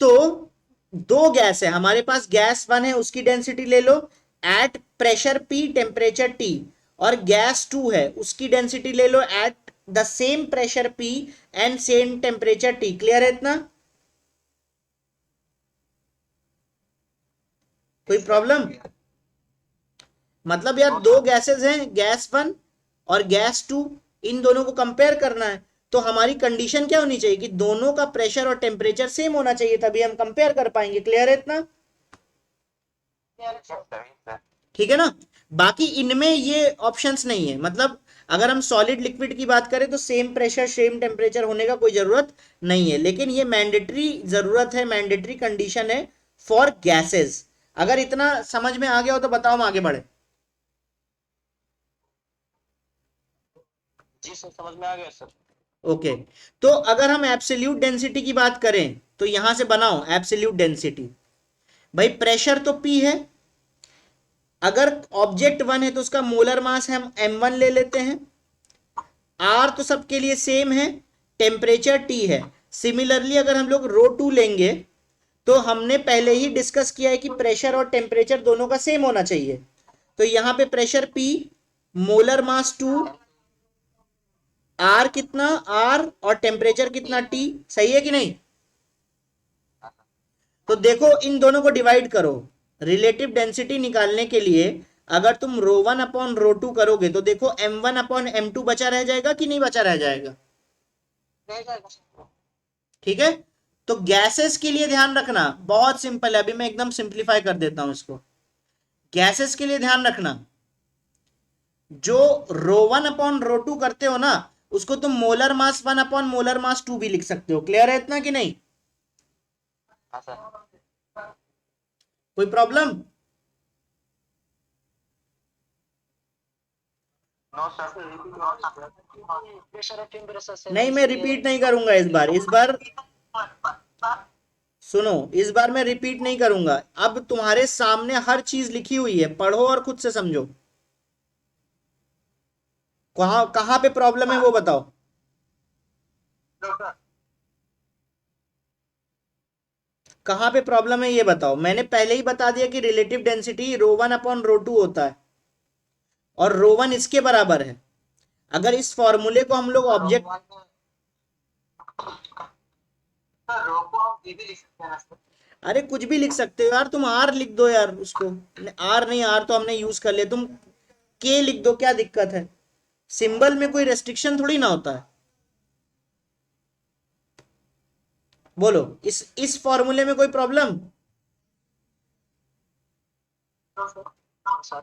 तो दो गैस है हमारे पास, गैस वन है उसकी डेंसिटी ले लो at pressure P temperature T, और गैस टू है उसकी डेंसिटी ले लो at the same pressure P and same temperature T. Clear है इतना? कोई प्रॉब्लम? मतलब यार दो गैसेस हैं, गैस वन और गैस टू, इन दोनों को कंपेयर करना है। तो हमारी कंडीशन क्या होनी चाहिए कि दोनों का प्रेशर और टेम्परेचर सेम होना चाहिए, तभी हम कंपेयर कर पाएंगे। क्लियर है इतना? ठीक है ना? बाकी इनमें ये ऑप्शंस नहीं है। मतलब अगर हम सॉलिड लिक्विड की बात करें तो सेम प्रेशर सेम टेम्परेचर होने का कोई जरूरत नहीं है, लेकिन ये मैंडेटरी जरूरत है, मैंडेटरी कंडीशन है फॉर गैसेस। अगर इतना समझ में आ गया हो तो बताओ हम आगे बढ़े। जी सर, समझ में आ गया सर। ओके, तो अगर हम एब्सोल्यूट डेंसिटी की बात करें तो यहां से बनाओ एब्सोल्यूट डेंसिटी। भाई प्रेशर तो P है, अगर ऑब्जेक्ट वन है तो उसका मोलर मास हम m1 ले लेते हैं, R तो सबके लिए सेम है, टेम्परेचर T है। सिमिलरली अगर हम लोग रो टू लेंगे तो हमने पहले ही डिस्कस किया है कि प्रेशर और टेम्परेचर दोनों का सेम होना चाहिए। तो यहां पे pressure P, molar mass 2, R कितना R, और टेम्परेचर कितना T। सही है कि नहीं? तो देखो इन दोनों को डिवाइड करो, रिलेटिव डेंसिटी निकालने के लिए अगर तुम रो वन अपॉन रो टू करोगे तो देखो m1 अपॉन m2 बचा रह जाएगा कि नहीं बचा रह जाएगा? ठीक है? तो गैसेस के लिए ध्यान रखना बहुत सिंपल है, अभी मैं एकदम सिंप्लीफाई कर देता हूं इसको। गैसेस के लिए ध्यान रखना, जो rho one upon rho two करते हो ना, उसको तुम molar mass one upon molar mass two भी लिख सकते हो। क्लियर है इतना कि नहीं? हाँ सर। कोई प्रॉब्लम? No sir. प्रेशर और टेम्परेचर से नहीं, मैं रिपीट नहीं करूंगा इस बार सुनो, इस बार मैं रिपीट नहीं करूंगा। अब तुम्हारे सामने हर चीज लिखी हुई है, पढ़ो और खुद से समझो। कहां कहां पे प्रॉब्लम है वो बताओ। कहाँ पे प्रॉब्लम है ये बताओ। मैंने पहले ही बता दिया कि रिलेटिव डेंसिटी ρ1/ρ2 होता है और ρ1 इसके बराबर है। अगर इस फॉर्मूले को हम लोग ऑब्जेक्ट, रो को आप ये भी लिख सकते हैं ना सर। अरे कुछ भी लिख सकते हो यार, तुम आर लिख दो यार उसको। आर नहीं, आर तो हमने यूज कर लिया, तुम के लिख दो, क्या दिक्कत है। सिंबल में कोई रेस्ट्रिक्शन थोड़ी ना होता है। बोलो, इस फॉर्मूले में कोई प्रॉब्लम? सर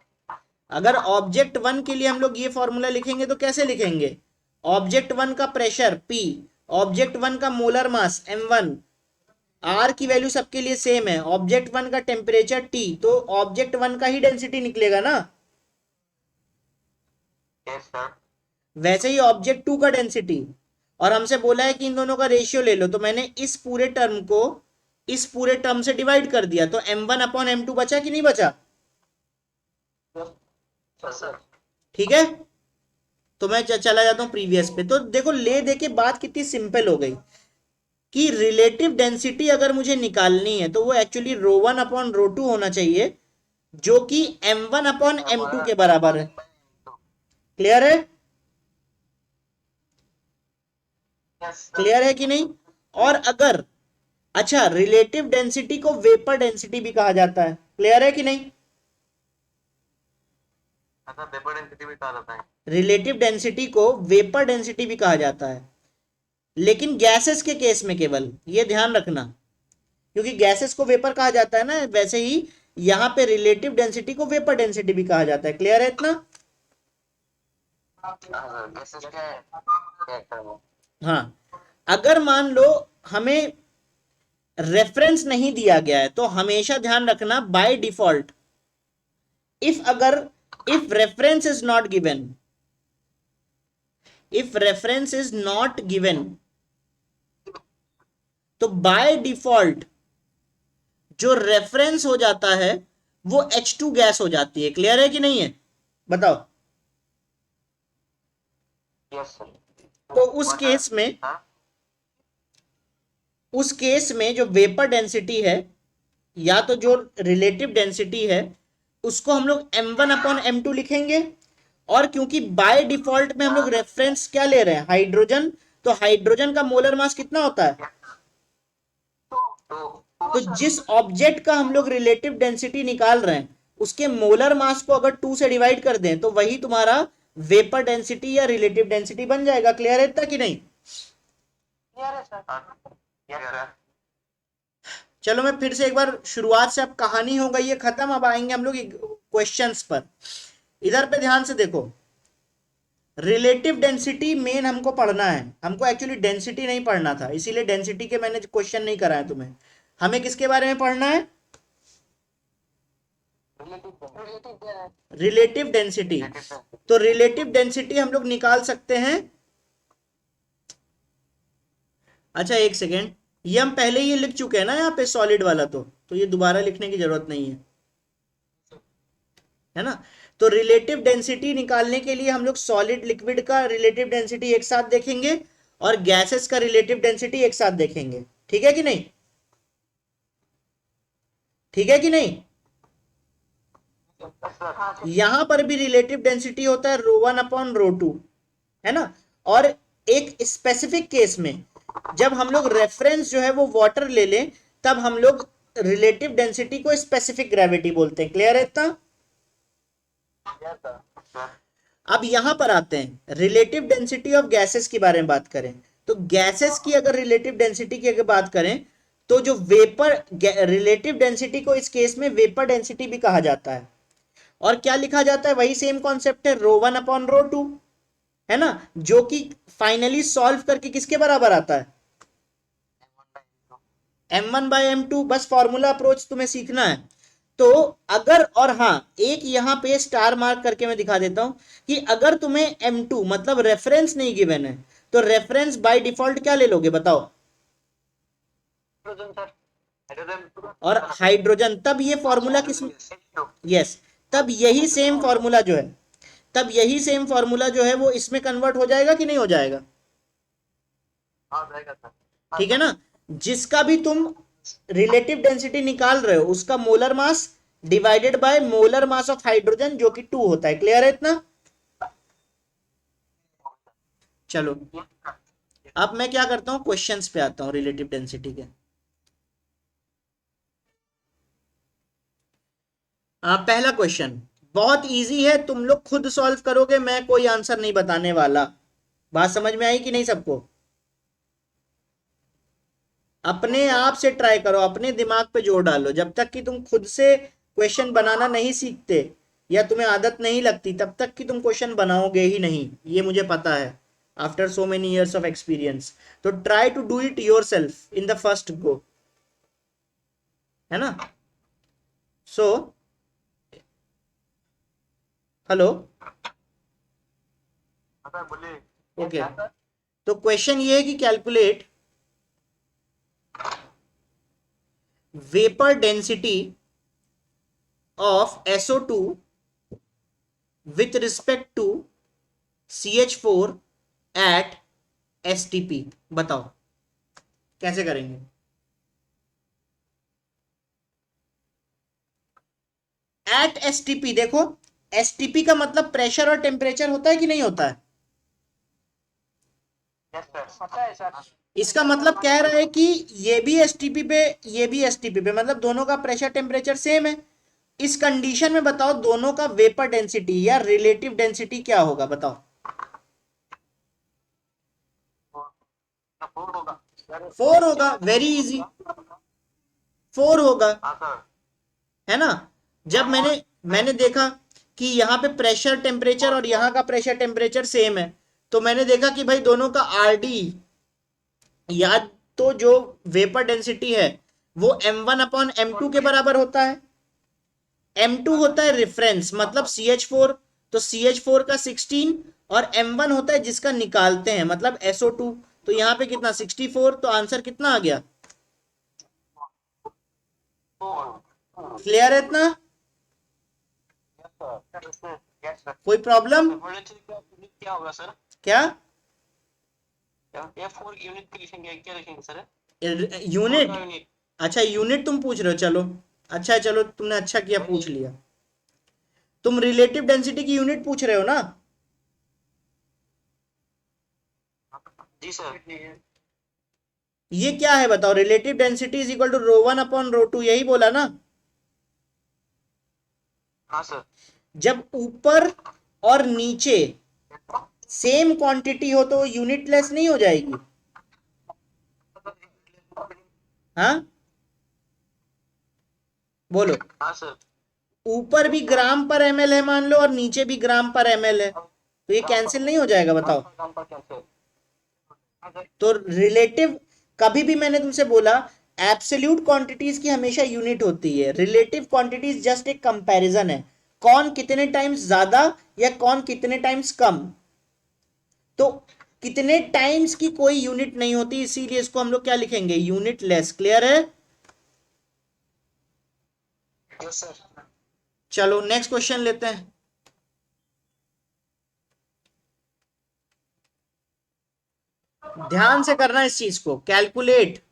अगर ऑब्जेक्ट वन के लिए हम लोग ये फॉर्मूला लिखेंगे तो कैसे लिखेंगे? ऑब्जेक्ट वन का प्रेशर P, ऑब्जेक्ट वन का मोलर मास M1, आर की वैल्यू सबके लिए सेम है, ऑब्जेक्ट वन का टेम्परेचर T, तो ऑब्जेक्ट वन का ही डेंसिटी निकलेगा ना। Yes sir. वैसे ही ऑब्जेक्ट टू का डेंसिटी, और हमसे बोला है कि इन दोनों का रेशियो ले लो, तो मैंने इस पूरे टर्म को इस पूरे टर्म से डिवाइड कर दिया, तो M1/M2 बचा कि नहीं बचा? सर ठीक है, तो मैं चला जाता हूं प्रीवियस पे। तो देखो, ले दे के बात कितनी सिंपल हो गई कि रिलेटिव डेंसिटी अगर मुझे निकालनी है तो वो एक्चुअली ρ1/ρ2 होना चाहिए, जो कि M1/M2 के बराबर है। क्लियर है? क्लियर है कि नहीं? और अगर, अच्छा, रिलेटिव डेंसिटी को वेपर डेंसिटी भी कहा जाता है। क्लियर है कि नहीं? अच्छा, वेपर डेंसिटी भी कहा जाता है। रिलेटिव डेंसिटी को वेपर डेंसिटी भी कहा जाता है, लेकिन गैसेस के केस में केवल, ये ध्यान रखना, क्योंकि गैसेस को वेपर कहा जाता है ना, वैसे ही यहां पे रिलेटिव डेंसिटी को वेपर डेंसिटी भी कहा जाता है। क्लियर है इतना? गैसेस क्या है, क्या है वो? हाँ, अगर मान लो हमें रेफरेंस नहीं दिया गया है तो हमेशा ध्यान रखना, by default if reference is not given, if reference is not given, तो बाय डिफॉल्ट जो रेफरेंस हो जाता है वो H2 गैस हो जाती है। क्लियर है कि नहीं है? बताओ। Yes sir. तो उस केस में जो वेपर डेंसिटी है या तो जो रिलेटिव डेंसिटी है उसको हम लोग M1/M2 लिखेंगे, और क्योंकि बाय डिफॉल्ट में हम लोग रेफरेंस क्या ले रहे हैं, हाइड्रोजन, तो हाइड्रोजन का मोलर मास कितना होता है? तो जिस ऑब्जेक्ट का हम लोग रिलेटिव डेंसिटी निकाल रहे हैं उसके मोलर मास को अगर 2 से डिवाइड कर दें तो वही तुम्हारा वेपर डेंसिटी या रिलेटिव डेंसिटी बन जाएगा। क्लियर है इतना कि नहीं? क्लियर है सर। चलो मैं फिर से एक बार शुरुआत से, अब कहानी हो गई है खत्म, अब आएंगे हम लोग क्वेश्चंस पर। इधर पे ध्यान से देखो, रिलेटिव डेंसिटी मेन हमको पढ़ना है, हमको एक्चुअली डेंसिटी नहीं पढ़ना था, इसीलिए डेंसिटी के मैंने क्वेश्चन नहीं कराया तुम्हें। हमें किसके बारे में पढ़ना है? Relative density. तो रिलेटिव डेंसिटी हम लोग निकाल सकते हैं, अच्छा एक सेकेंड, ये हम पहले ही लिख चुके हैं ना यहाँ पे सॉलिड वाला, तो ये दोबारा लिखने की जरूरत नहीं है ना। तो रिलेटिव डेंसिटी निकालने के लिए हम लोग सॉलिड लिक्विड का रिलेटिव डेंसिटी एक साथ देखेंगे और गैसेस का रिलेटिव डेंसिटी एक साथ देखेंगे। ठीक है कि नहीं? ठीक है कि नहीं? यहां पर भी रिलेटिव डेंसिटी होता है ρ1/ρ2, है ना। और एक स्पेसिफिक केस में जब हम लोग रेफरेंस जो है वो वाटर ले लें तब हम लोग रिलेटिव डेंसिटी को स्पेसिफिक ग्रेविटी बोलते हैं। क्लियर है इतना? अब यहां पर आते हैं, रिलेटिव डेंसिटी ऑफ गैसेस के बारे में बात करें, तो गैसेस की अगर रिलेटिव डेंसिटी की अगर बात करें तो जो वेपर रिलेटिव डेंसिटी को इस केस में वेपर डेंसिटी भी कहा जाता है, और क्या लिखा जाता है, वही सेम कॉन्सेप्ट है, ρ1/ρ2, है ना, जो कि फाइनली सॉल्व करके किसके बराबर आता है? M1/M2। बस फॉर्मूला अप्रोच तुम्हें सीखना है। तो अगर, और हाँ, एक यहां पे स्टार मार्क करके मैं दिखा देता हूं कि अगर तुम्हें M2 मतलब रेफरेंस नहीं गिवन है तो रेफरेंस बाय डिफॉल्ट क्या ले लोगे बताओ? और हाइड्रोजन। तब ये फॉर्मूला किस, यस, तब यही सेम फॉर्मूला जो है, तब यही सेम फॉर्मूला जो है वो इसमें कन्वर्ट हो जाएगा कि नहीं हो जाएगा? ठीक है ना। जिसका भी तुम रिलेटिव डेंसिटी निकाल रहे हो, उसका molar mass divided by molar mass of hydrogen जो कि 2 होता है। क्लियर है इतना? चलो अब मैं क्या करता हूं, क्वेश्चंस पे आता हूं रिलेटिव डेंसिटी के। पहला क्वेश्चन बहुत इजी है, तुम लोग खुद सॉल्व करोगे, मैं कोई आंसर नहीं बताने वाला। बात समझ में आई कि नहीं सबको? अपने आप से ट्राई करो, अपने दिमाग पे जोर डालो। जब तक कि तुम खुद से क्वेश्चन बनाना नहीं सीखते या तुम्हें आदत नहीं लगती, तब तक कि तुम क्वेश्चन बनाओगे ही नहीं, ये मुझे पता है after so many years of experience. तो try to do it yourself in the first go, है ना? So hello, okay. तो क्वेश्चन ये है कि calculate vapour density of SO2 with respect to CH4 at STP। बताओ कैसे करेंगे? एट STP, देखो STP का मतलब प्रेशर और टेम्परेचर होता है कि नहीं होता है? इसका मतलब कह रहा है कि ये भी STP पे, ये भी STP पे, मतलब दोनों का प्रेशर टेम्परेचर सेम है। इस कंडीशन में बताओ दोनों का वेपर डेंसिटी या रिलेटिव डेंसिटी क्या होगा, बताओ। 4 होगा, वेरी इजी, 4 होगा, है ना? जब मैंने देखा कि यहाँ पे प्रेशर टेम्परेचर और यहाँ का प्रेशर टेम्परेचर सेम है, तो मैंने देखा कि भाई दोनों का आरडी या तो जो वेपर डेंसिटी है वो m1/m2 के बराबर होता है। m2 होता है रेफरेंस, मतलब CH4, तो CH4 का 16, और m1 होता है जिसका निकालते हैं, मतलब SO2। तो यहाँ पे कितना 64, तो आंसर कितना आ गया? क्लियर है इतना? कोई प्रॉब्लम? क्या होगा सर? क्या F4 यूनिट के लिखेंगे, क्या लिखेंगे सर? यूनिट? अच्छा यूनिट तुम पूछ रहे हो, चलो अच्छा है, चलो तुमने अच्छा किया पूछ लिया। तुम रिलेटिव डेंसिटी की यूनिट पूछ रहे हो ना? जी सर। ये क्या है बताओ? Relative density is equal to ρ1/ρ2, यही बोला ना? हाँ सर। जब ऊपर और नीचे सेम क्वांटिटी हो तो यूनिट लेस नहीं हो जाएगी? हाँ बोलो। हाँ सर। ऊपर भी ग्राम पर ml है मान लो, और नीचे भी ग्राम पर ml है, तो ये कैंसिल नहीं हो जाएगा, बताओ? तो रिलेटिव, कभी भी मैंने तुमसे बोला एब्सोल्यूट क्वांटिटीज की हमेशा यूनिट होती है, रिलेटिव क्वांटिटीज जस्ट एक कंपैरिजन है, कौन कितने टाइम्स ज्यादा या कौन कितने टाइम्स कम। तो कितने टाइम्स की कोई यूनिट नहीं होती, इसीलिए इसको हम लोग क्या लिखेंगे, यूनिट लेस। क्लियर है? Yes sir. चलो नेक्स्ट क्वेश्चन लेते हैं। ध्यान से करना इस चीज को, calculate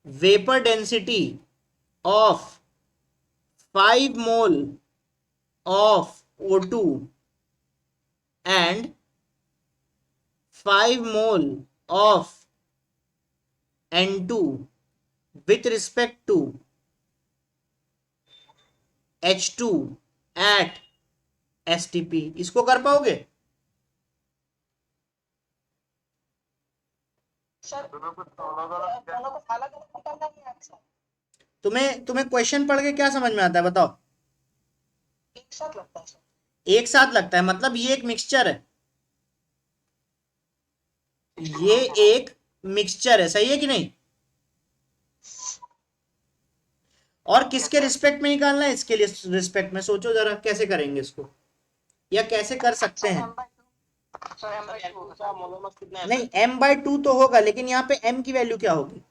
vapour density of 5 mole of O2 and 5 mole of N2 with respect to H2 at STP। इसको कर पाओगे? तुम्हें क्वेश्चन पढ़ के क्या समझ में आता है बताओ? एक साथ लगता है सर। एक साथ लगता है, मतलब ये एक मिक्सचर है, ये एक मिक्सचर है, सही है कि नहीं? और किसके रिस्पेक्ट में निकालना है? इसके लिए रिस्पेक्ट में सोचो जरा कैसे करेंगे इसको, या कैसे कर सकते हैं। नहीं m/2 तो होगा, लेकिन यहाँ पे m की वैल्यू क्या होगी?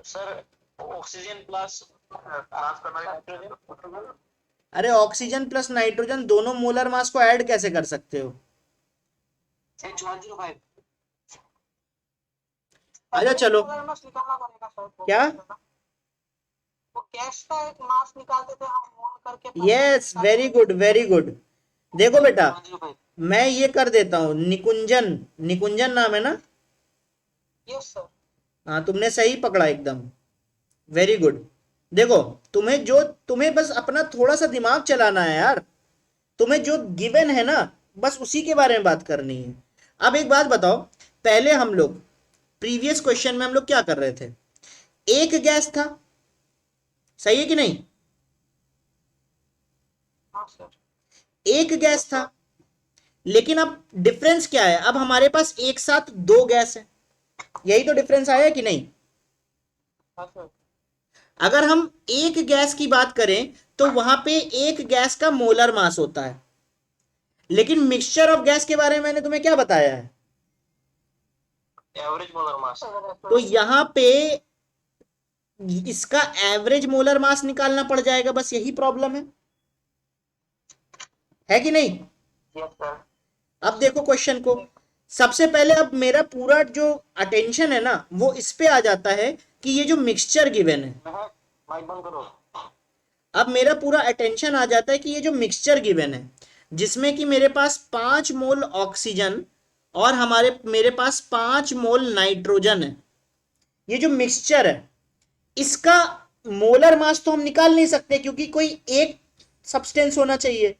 Sir oxygen plus nitrogen. अरे ऑक्सीजन प्लस नाइट्रोजन दोनों मोलर मास को ऐड कैसे कर सकते हो? H105। आजा चलो। मास निकालना पड़ेगा शायद, वो क्या? वो गैस का एक मास निकालते थे हम मोल करके। Yes, very good very good. देखो बेटा, हाँ जी भाई। मैं ये कर देता हूँ, निकुंजन, निकुंजन नाम है ना? Yes sir. हाँ, तुमने सही पकड़ा एकदम, वेरी गुड। देखो, तुम्हें बस अपना थोड़ा सा दिमाग चलाना है यार। तुम्हें जो गिवन है ना, बस उसी के बारे में बात करनी है। अब एक बात बताओ, पहले हम लोग प्रीवियस क्वेश्चन में हम लोग क्या कर रहे थे? एक गैस था, सही है कि नहीं? हाँ सर। एक गैस था, लेकिन अब डिफरेंस क्या है? अब हमारे पास एक साथ दो गैस है, यही तो डिफरेंस आया कि नहीं? हाँ सर। अगर हम एक गैस की बात करें तो वहां पे एक गैस का मोलर मास होता है, लेकिन मिक्सचर ऑफ गैस के बारे में मैंने तुम्हें क्या बताया है? Average molar mass. तो यहां पे इसका एवरेज मोलर मास निकालना पड़ जाएगा, बस यही प्रॉब्लम है कि नहीं? Yes sir. अब देखो क्वेश्चन को, सबसे पहले अब मेरा पूरा जो अटेंशन है ना, वो इस पे आ जाता है कि ये जो मिक्सचर गिवन है, माइक बंद करो। अब मेरा पूरा अटेंशन आ जाता है कि ये जो मिक्सचर गिवन है, जिसमें कि मेरे पास 5 मोल ऑक्सीजन और मेरे पास 5 मोल नाइट्रोजन है, ये जो मिक्सचर है, इसका मोलर मास तो हम निकाल नहीं सकते, क्योंकि कोई एक सब्सटेंस होना चाहिए।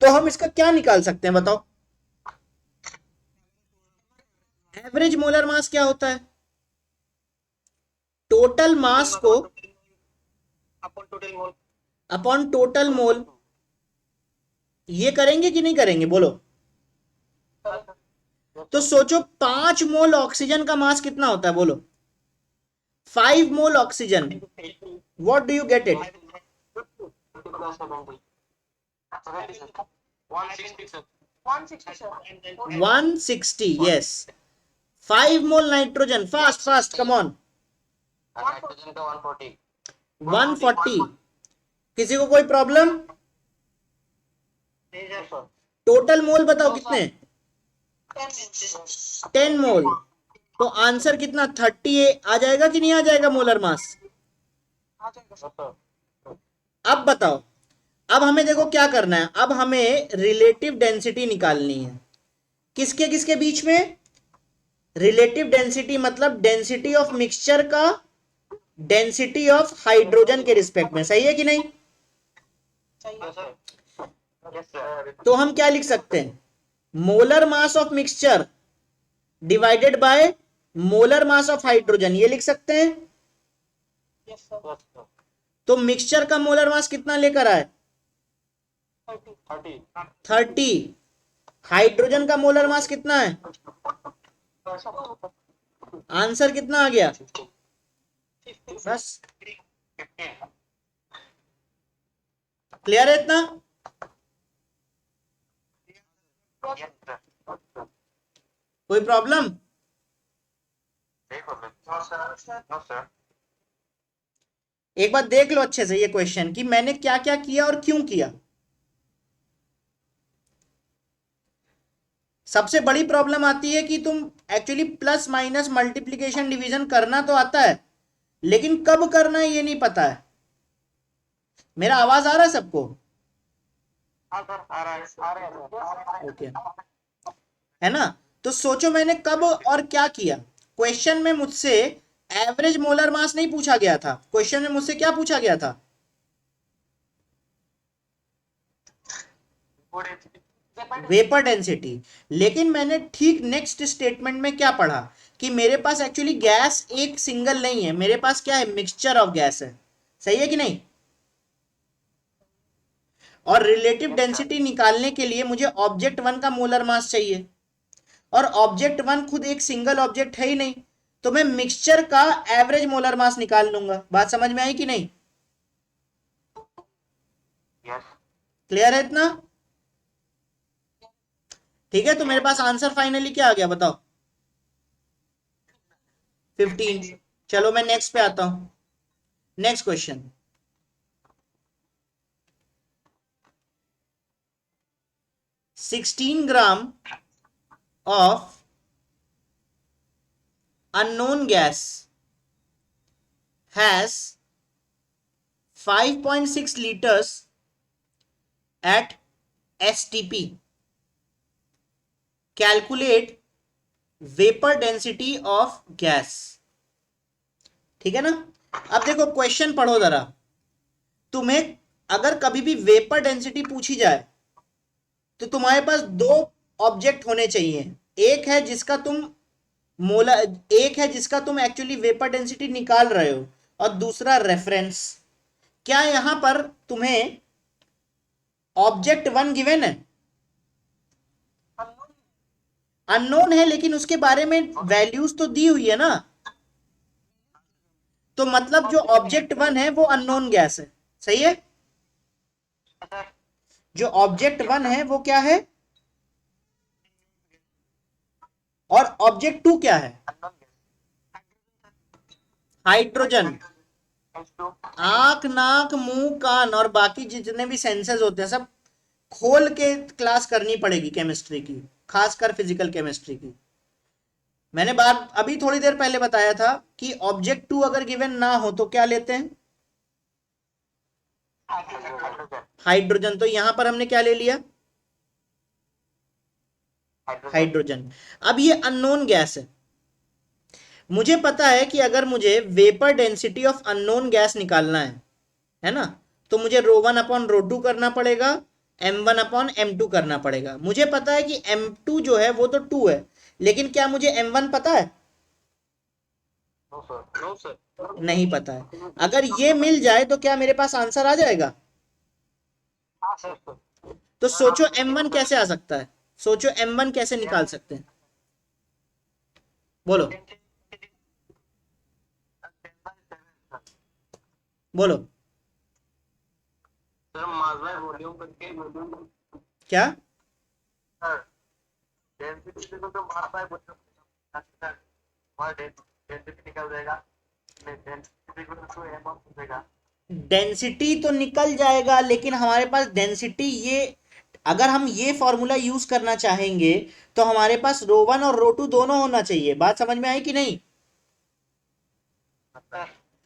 तो हम इसका क्या निकाल सकते हैं बताओ? एवरेज मोलर मास क्या होता है? टोटल मास को अपन total mole upon total mole. ये करेंगे कि नहीं करेंगे बोलो? तो सोचो, 5 मोल ऑक्सीजन का मास कितना होता है बोलो? 5 मोल oxygen, what do you get it? 160 sir. 160, yes. 5 mole nitrogen, fast fast, come on. Nitrogen का 140। 140। किसी को कोई प्रॉब्लम? टोटल मोल बताओ कितने? 10 मोल। तो आंसर कितना, 30 आ जाएगा कि नहीं आ जाएगा मोलर मास? आ जाएगा सर। अब बताओ, अब हमें देखो क्या करना है, अब हमें रिलेटिव डेंसिटी निकालनी है। किसके किसके बीच में? रिलेटिव डेंसिटी मतलब डेंसिटी ऑफ मिक्सचर का डेंसिटी ऑफ हाइड्रोजन के रिस्पेक्ट में, सही है कि नहीं? तो हम क्या लिख सकते हैं? Molar mass of mixture divided by molar mass of hydrogen, ये लिख सकते हैं। Yes sir. तो मिक्सचर का मोलर मास कितना लेकर आए? 30। हाइड्रोजन का मोलर मास कितना है? आंसर कितना आ गया? बस, क्लियर है इतना? कोई प्रॉब्लम? एक बार देख लो अच्छे से ये क्वेश्चन कि मैंने क्या क्या किया और क्यों किया। सबसे बड़ी प्रॉब्लम आती है कि तुम actually plus minus multiplication division करना तो आता है, लेकिन कब करना है ये नहीं पता है। मेरा आवाज आ रहा है सबको? ओके, है ना? तो सोचो मैंने कब और क्या किया। क्वेश्चन में मुझसे एवरेज मोलर मास नहीं पूछा गया था, क्वेश्चन में मुझसे क्या पूछा गया था? Vapour density. लेकिन मैंने ठीक नेक्स्ट स्टेटमेंट में क्या पढ़ा कि मेरे पास एक्चुअली गैस एक सिंगल नहीं है, मेरे पास क्या है? मिक्सचर ऑफ गैस है, सही है कि नहीं? और रिलेटिव डेंसिटी निकालने के लिए मुझे ऑब्जेक्ट वन का मोलर मास चाहिए, और ऑब्जेक्ट वन खुद एक सिंगल ऑब्जेक्ट है ही नहीं, तो मैं मिक्सचर का एवरेज मोलर मास निकाल लूंगा। बात समझ में आई कि नहीं? क्लियर है इतना? ठीक है, तो मेरे पास आंसर फाइनली क्या आ गया बताओ? 15। चलो मैं नेक्स्ट पे आता हूं। Next question, 16 gram of unknown gas has 5.6 liters at STP. Calculate vapor density of gas. ठीक है ना? अब देखो क्वेश्चन पढ़ो जरा। तुम्हें अगर कभी भी वेपर डेंसिटी पूछी जाए तो तुम्हारे पास दो ऑब्जेक्ट होने चाहिए। एक है जिसका तुम एक्चुअली वेपर डेंसिटी निकाल रहे हो और दूसरा रेफरेंस। क्या यहां पर तुम्हें ऑब्जेक्ट 1 गिवन है? अननोन है, लेकिन उसके बारे में वैल्यूज तो दी हुई है ना। तो मतलब जो ऑब्जेक्ट 1 है वो अननोन गैस है, सही है? जो ऑब्जेक्ट 1 है वो क्या है और ऑब्जेक्ट 2 क्या है? हाइड्रोजन। आंख, नाक, मुंह, कान और बाकी जितने भी सेंसेस होते हैं सब खोल के क्लास करनी पड़ेगी केमिस्ट्री की, खासकर फिजिकल केमिस्ट्री की। मैंने बात अभी थोड़ी देर पहले बताया था कि ऑब्जेक्ट 2 अगर गिवन ना हो तो क्या लेते हैं? हाइड्रोजन। तो यहां पर हमने क्या ले लिया? हाइड्रोजन। अब ये अननोन गैस है। मुझे पता है कि अगर मुझे vapour density of unknown gas निकालना है ना, तो मुझे ρ1/ρ2 करना पड़ेगा, m1/m2 करना पड़ेगा। मुझे पता है कि m2 जो है वो तो 2 है, लेकिन क्या मुझे m1 पता है? No sir. नहीं पता है। अगर ये मिल जाए तो क्या मेरे पास आंसर आ जाएगा? हाँ सर। तो सोचो m1 कैसे आ सकता है, सोचो m1 कैसे निकाल सकते हैं, बोलो बोलो। सर मास बाय वॉल्यूम करके वॉल्यूम क्या? सर डेंसिटी देखो तो मास बाय वॉल्यूम सर वहां डेंसिटी निकल जाएगा। डेंसिटी को तो m हो जाएगा। डेंसिटी तो निकल जाएगा, लेकिन हमारे पास डेंसिटी ये, अगर हम ये फॉर्मूला यूज करना चाहेंगे तो हमारे पास ρ1 और ρ2 दोनों होना चाहिए। बात समझ में आई कि नहीं?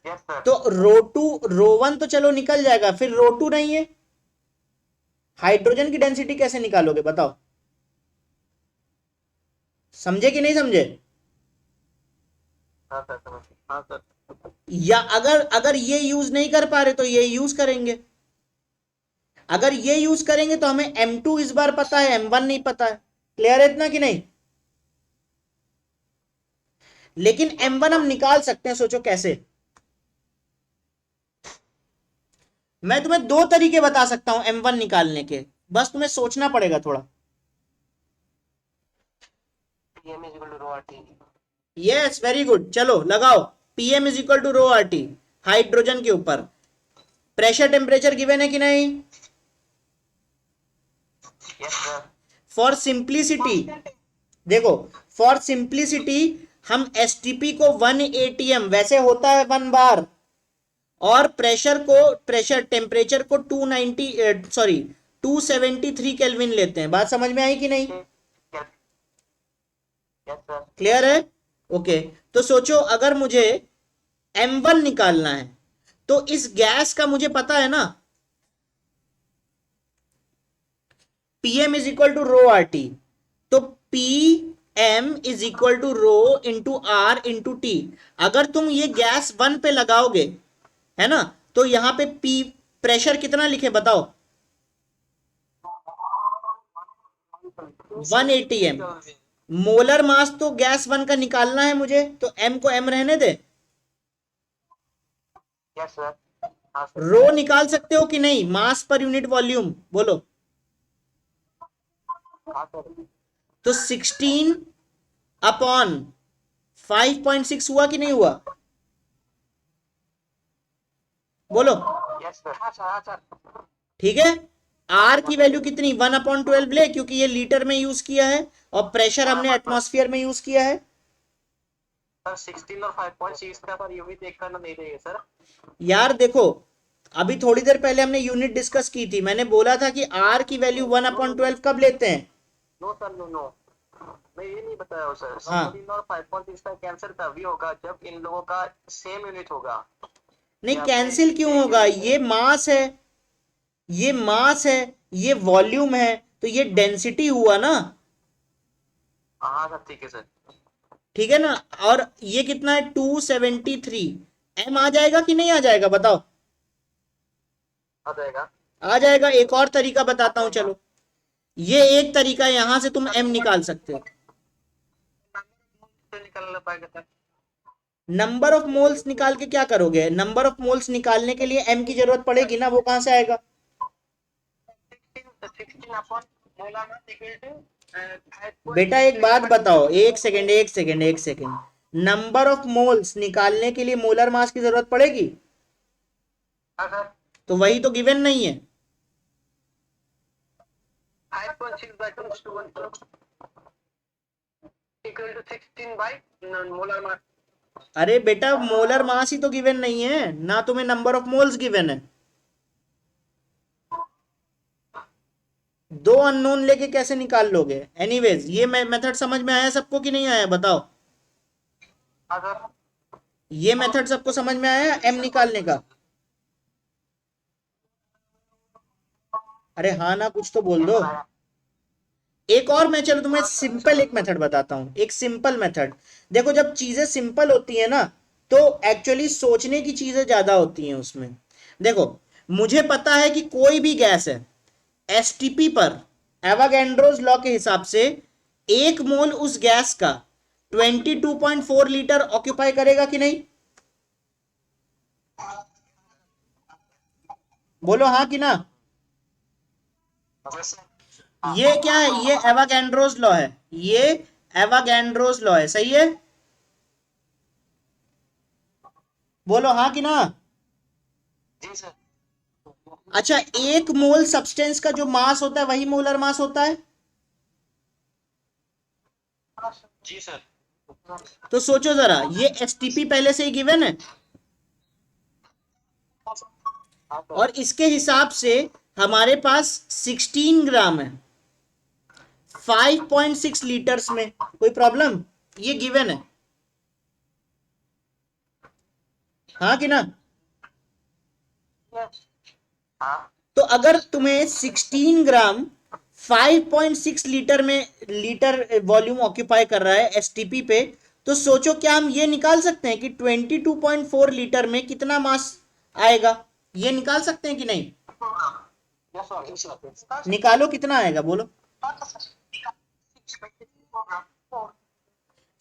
Yes sir. तो ρ2 ρ1 तो चलो निकल जाएगा, फिर ρ2 नहीं है। हाइड्रोजन की डेंसिटी कैसे निकालोगे बताओ? समझे कि नहीं समझे? हाँ सर। हाँ सर। या अगर ये यूज नहीं कर पा रहे तो ये यूज करेंगे। अगर ये यूज करेंगे तो हमें m2 इस बार पता है, m1 नहीं पता है। क्लियर है इतना कि नहीं? लेकिन m1 हम निकाल सकते हैं, सोचो कैसे। मैं तुम्हें दो तरीके बता सकता हूं m1 निकालने के, बस तुम्हें सोचना पड़ेगा थोड़ा। pm is equal to rho RT। Yes, very good. चलो लगाओ, Pm इज इक्वल टू ρRT हाइड्रोजन के ऊपर। प्रेशर टेम्परेचर गिवन है कि नहीं? Yes sir. फॉर सिंप्लिसिटी देखो, फॉर सिंप्लिसिटी हम STP को 1 atm, वैसे होता है 1 बार, और प्रेशर टेम्परेचर को 273 केल्विन लेते हैं। बात समझ में आई कि नहीं? Yes sir. क्लियर है? ओके। तो सोचो अगर मुझे m1 निकालना है तो इस गैस का मुझे पता है ना, Pm इज इक्वल टू ρRT। तो Pm is equal to ρ into R into T। अगर तुम ये गैस 1 पे लगाओगे, है ना, तो यहां पे P प्रेशर कितना लिखे बताओ? 1 atm। मोलर मास तो गैस 1 का निकालना है मुझे, तो m को m रहने दे। Yes sir. हाँ सर। रो निकाल सकते हो कि नहीं? मास पर यूनिट वॉल्यूम बोलो। हाँ सर। तो 16/5.6 हुआ कि नहीं हुआ? बोलो। Yes sir. हाँ सर। हाँ सर। ठीक है। आर की वैल्यू कितनी? 1/12 ले, क्योंकि ये लीटर में यूज किया है और प्रेशर हमने एटमॉस्फेयर में यूज किया है। सर 16 और 5.6 का पर यूनिट देख कर नहीं रही है सर। यार देखो, अभी थोड़ी देर पहले हमने यूनिट डिस्कस की थी। मैंने बोला था कि आर की वैल्यू 1/12 कब लेते हैं? No sir. नो नो मैं ये नहीं बताया हूँ सर, हाँ। सब्मरीन और 5.6 का कैंसर तभी होगा जब इन लोगों का सेम यूनिट होगा। नहीं, यहाँ पे कैंसिल क्यों एक होगा? unit है। ये मास है, ये मास है, ये वॉल्यूम है, तो ये डेंसिटी हुआ ना। हाँ सर ठीक है सर। ठीक है ना? और ये कितना है? 273। एम आ जाएगा कि नहीं आ जाएगा बताओ? आ जाएगा। आ जाएगा। एक और तरीका बताता हूं, चलो। ये एक तरीका है, यहां से तुम एम निकाल सकते हो। तो निकलना पाएगा सर। नंबर ऑफ मोल्स निकाल के क्या करोगे? नंबर ऑफ मोल्स निकालने के लिए एम की जरूरत पड़ेगी ना, वो कहां से आएगा? 16 upon molar mass equal to बेटा एक बात बताओ, एक सेकंड, एक सेकंड, एक सेकंड। नंबर ऑफ मोल्स निकालने के लिए मोलर मास की जरूरत पड़ेगी? हाँ सर। तो वही तो गिवन नहीं है। 5.6 by 2 to 1 equal to 16 by molar mass। अरे बेटा, मोलर मास ही तो गिवन नहीं है ना, तुम्हें नंबर ऑफ मोल्स गिवन है। दो अननोन लेके कैसे निकाल लोगे? एनीवेज, ये मेथड समझ में आया सबको कि नहीं आया बताओ? हाँ सर। ये मेथड सबको समझ में आया एम निकालने का? अरे हाँ ना, कुछ तो बोल दो। एक और मैं चलो तुम्हें सिंपल एक मेथड बताता हूं, एक सिंपल मेथड। देखो, जब चीजें सिंपल होती है ना, तो एक्चुअली सोचने की चीजें ज्यादा होती हैं उसमें। देखो, मुझे पता है कि कोई भी गैस है, एसटीपी पर एवागेंड्रोस लॉ के हिसाब से एक मोल उस गैस का 22.4 लीटर ऑक्यूपाई करेगा कि नहीं? बोलो हाँ कि ना। ये क्या है? ये एवागेंड्रोस लॉ है, ये एवागेंड्रोस लॉ है, सही है? बोलो हाँ कि ना। जी सर। अच्छा, एक मोल सब्सटेंस का जो मास होता है वही मोलर मास होता है। जी सर। तो सोचो जरा, ये एसटीपी पहले से ही गिवन है, हाँ सर। और इसके हिसाब से हमारे पास 16 ग्राम है 5.6 लीटर्स में। कोई प्रॉब्लम? ये गिवन है, हाँ कि ना? हाँ तो अगर तुम्हें 16 ग्राम 5.6 लीटर में लीटर वॉल्यूम ऑक्यूपाई कर रहा है एसटीपी पे, तो सोचो क्या हम ये निकाल सकते हैं कि 22.4 लीटर में कितना मास आएगा? ये निकाल सकते हैं कि नहीं? Yes sir. निकालो, कितना आएगा बोलो?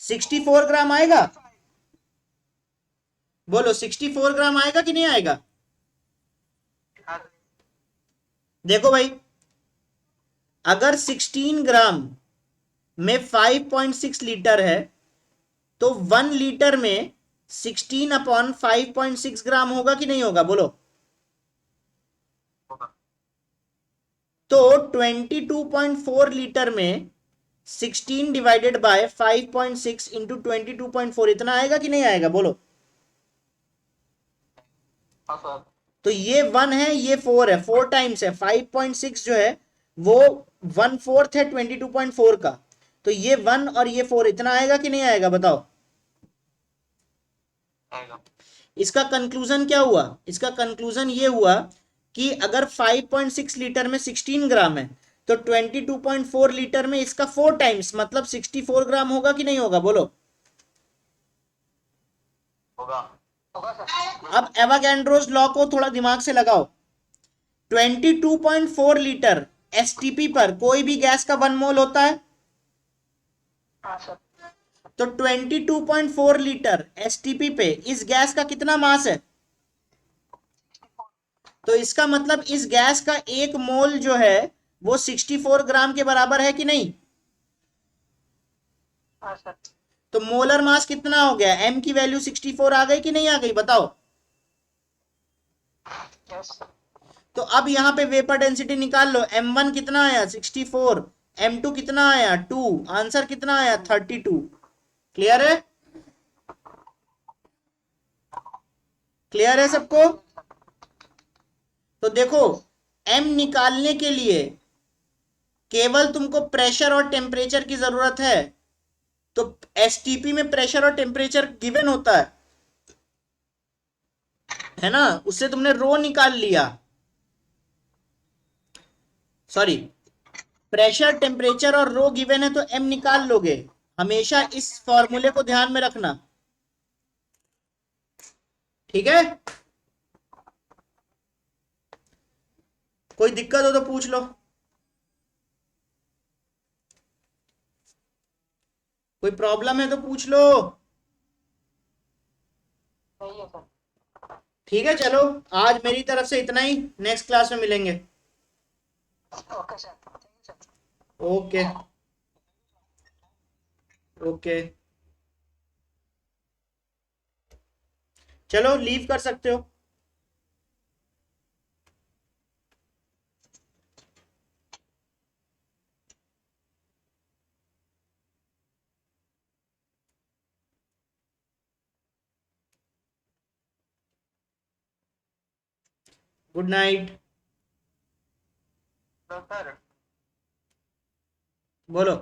64 ग्राम आएगा। बोलो, 64 ग्राम आएगा कि नहीं आएगा? देखो भाई, अगर 16 ग्राम में 5.6 लीटर है, तो 1 लीटर में 16 अपॉन 5.6 ग्राम होगा कि नहीं होगा? बोलो। तो 22.4 लीटर में 16 डिवाइडेड बाय 5.6 इंटू 22.4 इतना आएगा कि नहीं आएगा? बोलो। हाँ सर। तो ये 1 है, ये 4 है, 4 टाइम्स है। 5.6 जो है वो 1/4 है 22.4 का। तो ये 1 और ये 4 इतना आएगा कि नहीं आएगा बताओ? आएगा। इसका कंक्लूजन क्या हुआ? इसका कंक्लूजन ये हुआ कि अगर 5.6 लीटर में 16 ग्राम है, तो 22.4 लीटर में इसका 4 टाइम्स मतलब 64 ग्राम होगा कि नहीं होगा? बोलो। होगा। होगा सर। अब एवागेंड्रोस लॉ को थोड़ा दिमाग से लगाओ। 22.4 लीटर एसटीपी पर कोई भी गैस का 1 मोल होता है, हाँ सर। तो 22.4 लीटर एसटीपी पे इस गैस का कितना मास है? तो इसका मतलब इस गैस का एक मोल जो है वो 64 ग्राम के बराबर है कि नहीं? हाँ सर। तो मोलर मास कितना हो गया? एम की वैल्यू 64 आ गई कि नहीं आ गई बताओ? यस। तो अब यहां पे वेपर डेंसिटी निकाल लो। m1 कितना आया? 64। m2 कितना आया? 2। आंसर कितना आया? 32। क्लियर है? क्लियर है सबको? तो देखो, m निकालने के लिए केवल तुमको प्रेशर और टेम्परेचर की जरूरत है, तो एसटीपी में प्रेशर और टेम्परेचर गिवन होता है ना, उससे तुमने रो निकाल लिया, सॉरी, प्रेशर टेम्परेचर और रो गिवन है तो एम निकाल लोगे। हमेशा इस फॉर्मूले को ध्यान में रखना, ठीक है। कोई दिक्कत हो तो पूछ लो, कोई प्रॉब्लम है तो पूछ लो। सही है सर। ठीक है, चलो आज मेरी तरफ से इतना ही, नेक्स्ट क्लास में मिलेंगे। Okay sir, thank you sir. Okay okay, चलो लीव कर सकते हो। Good night. तो सर बोलो।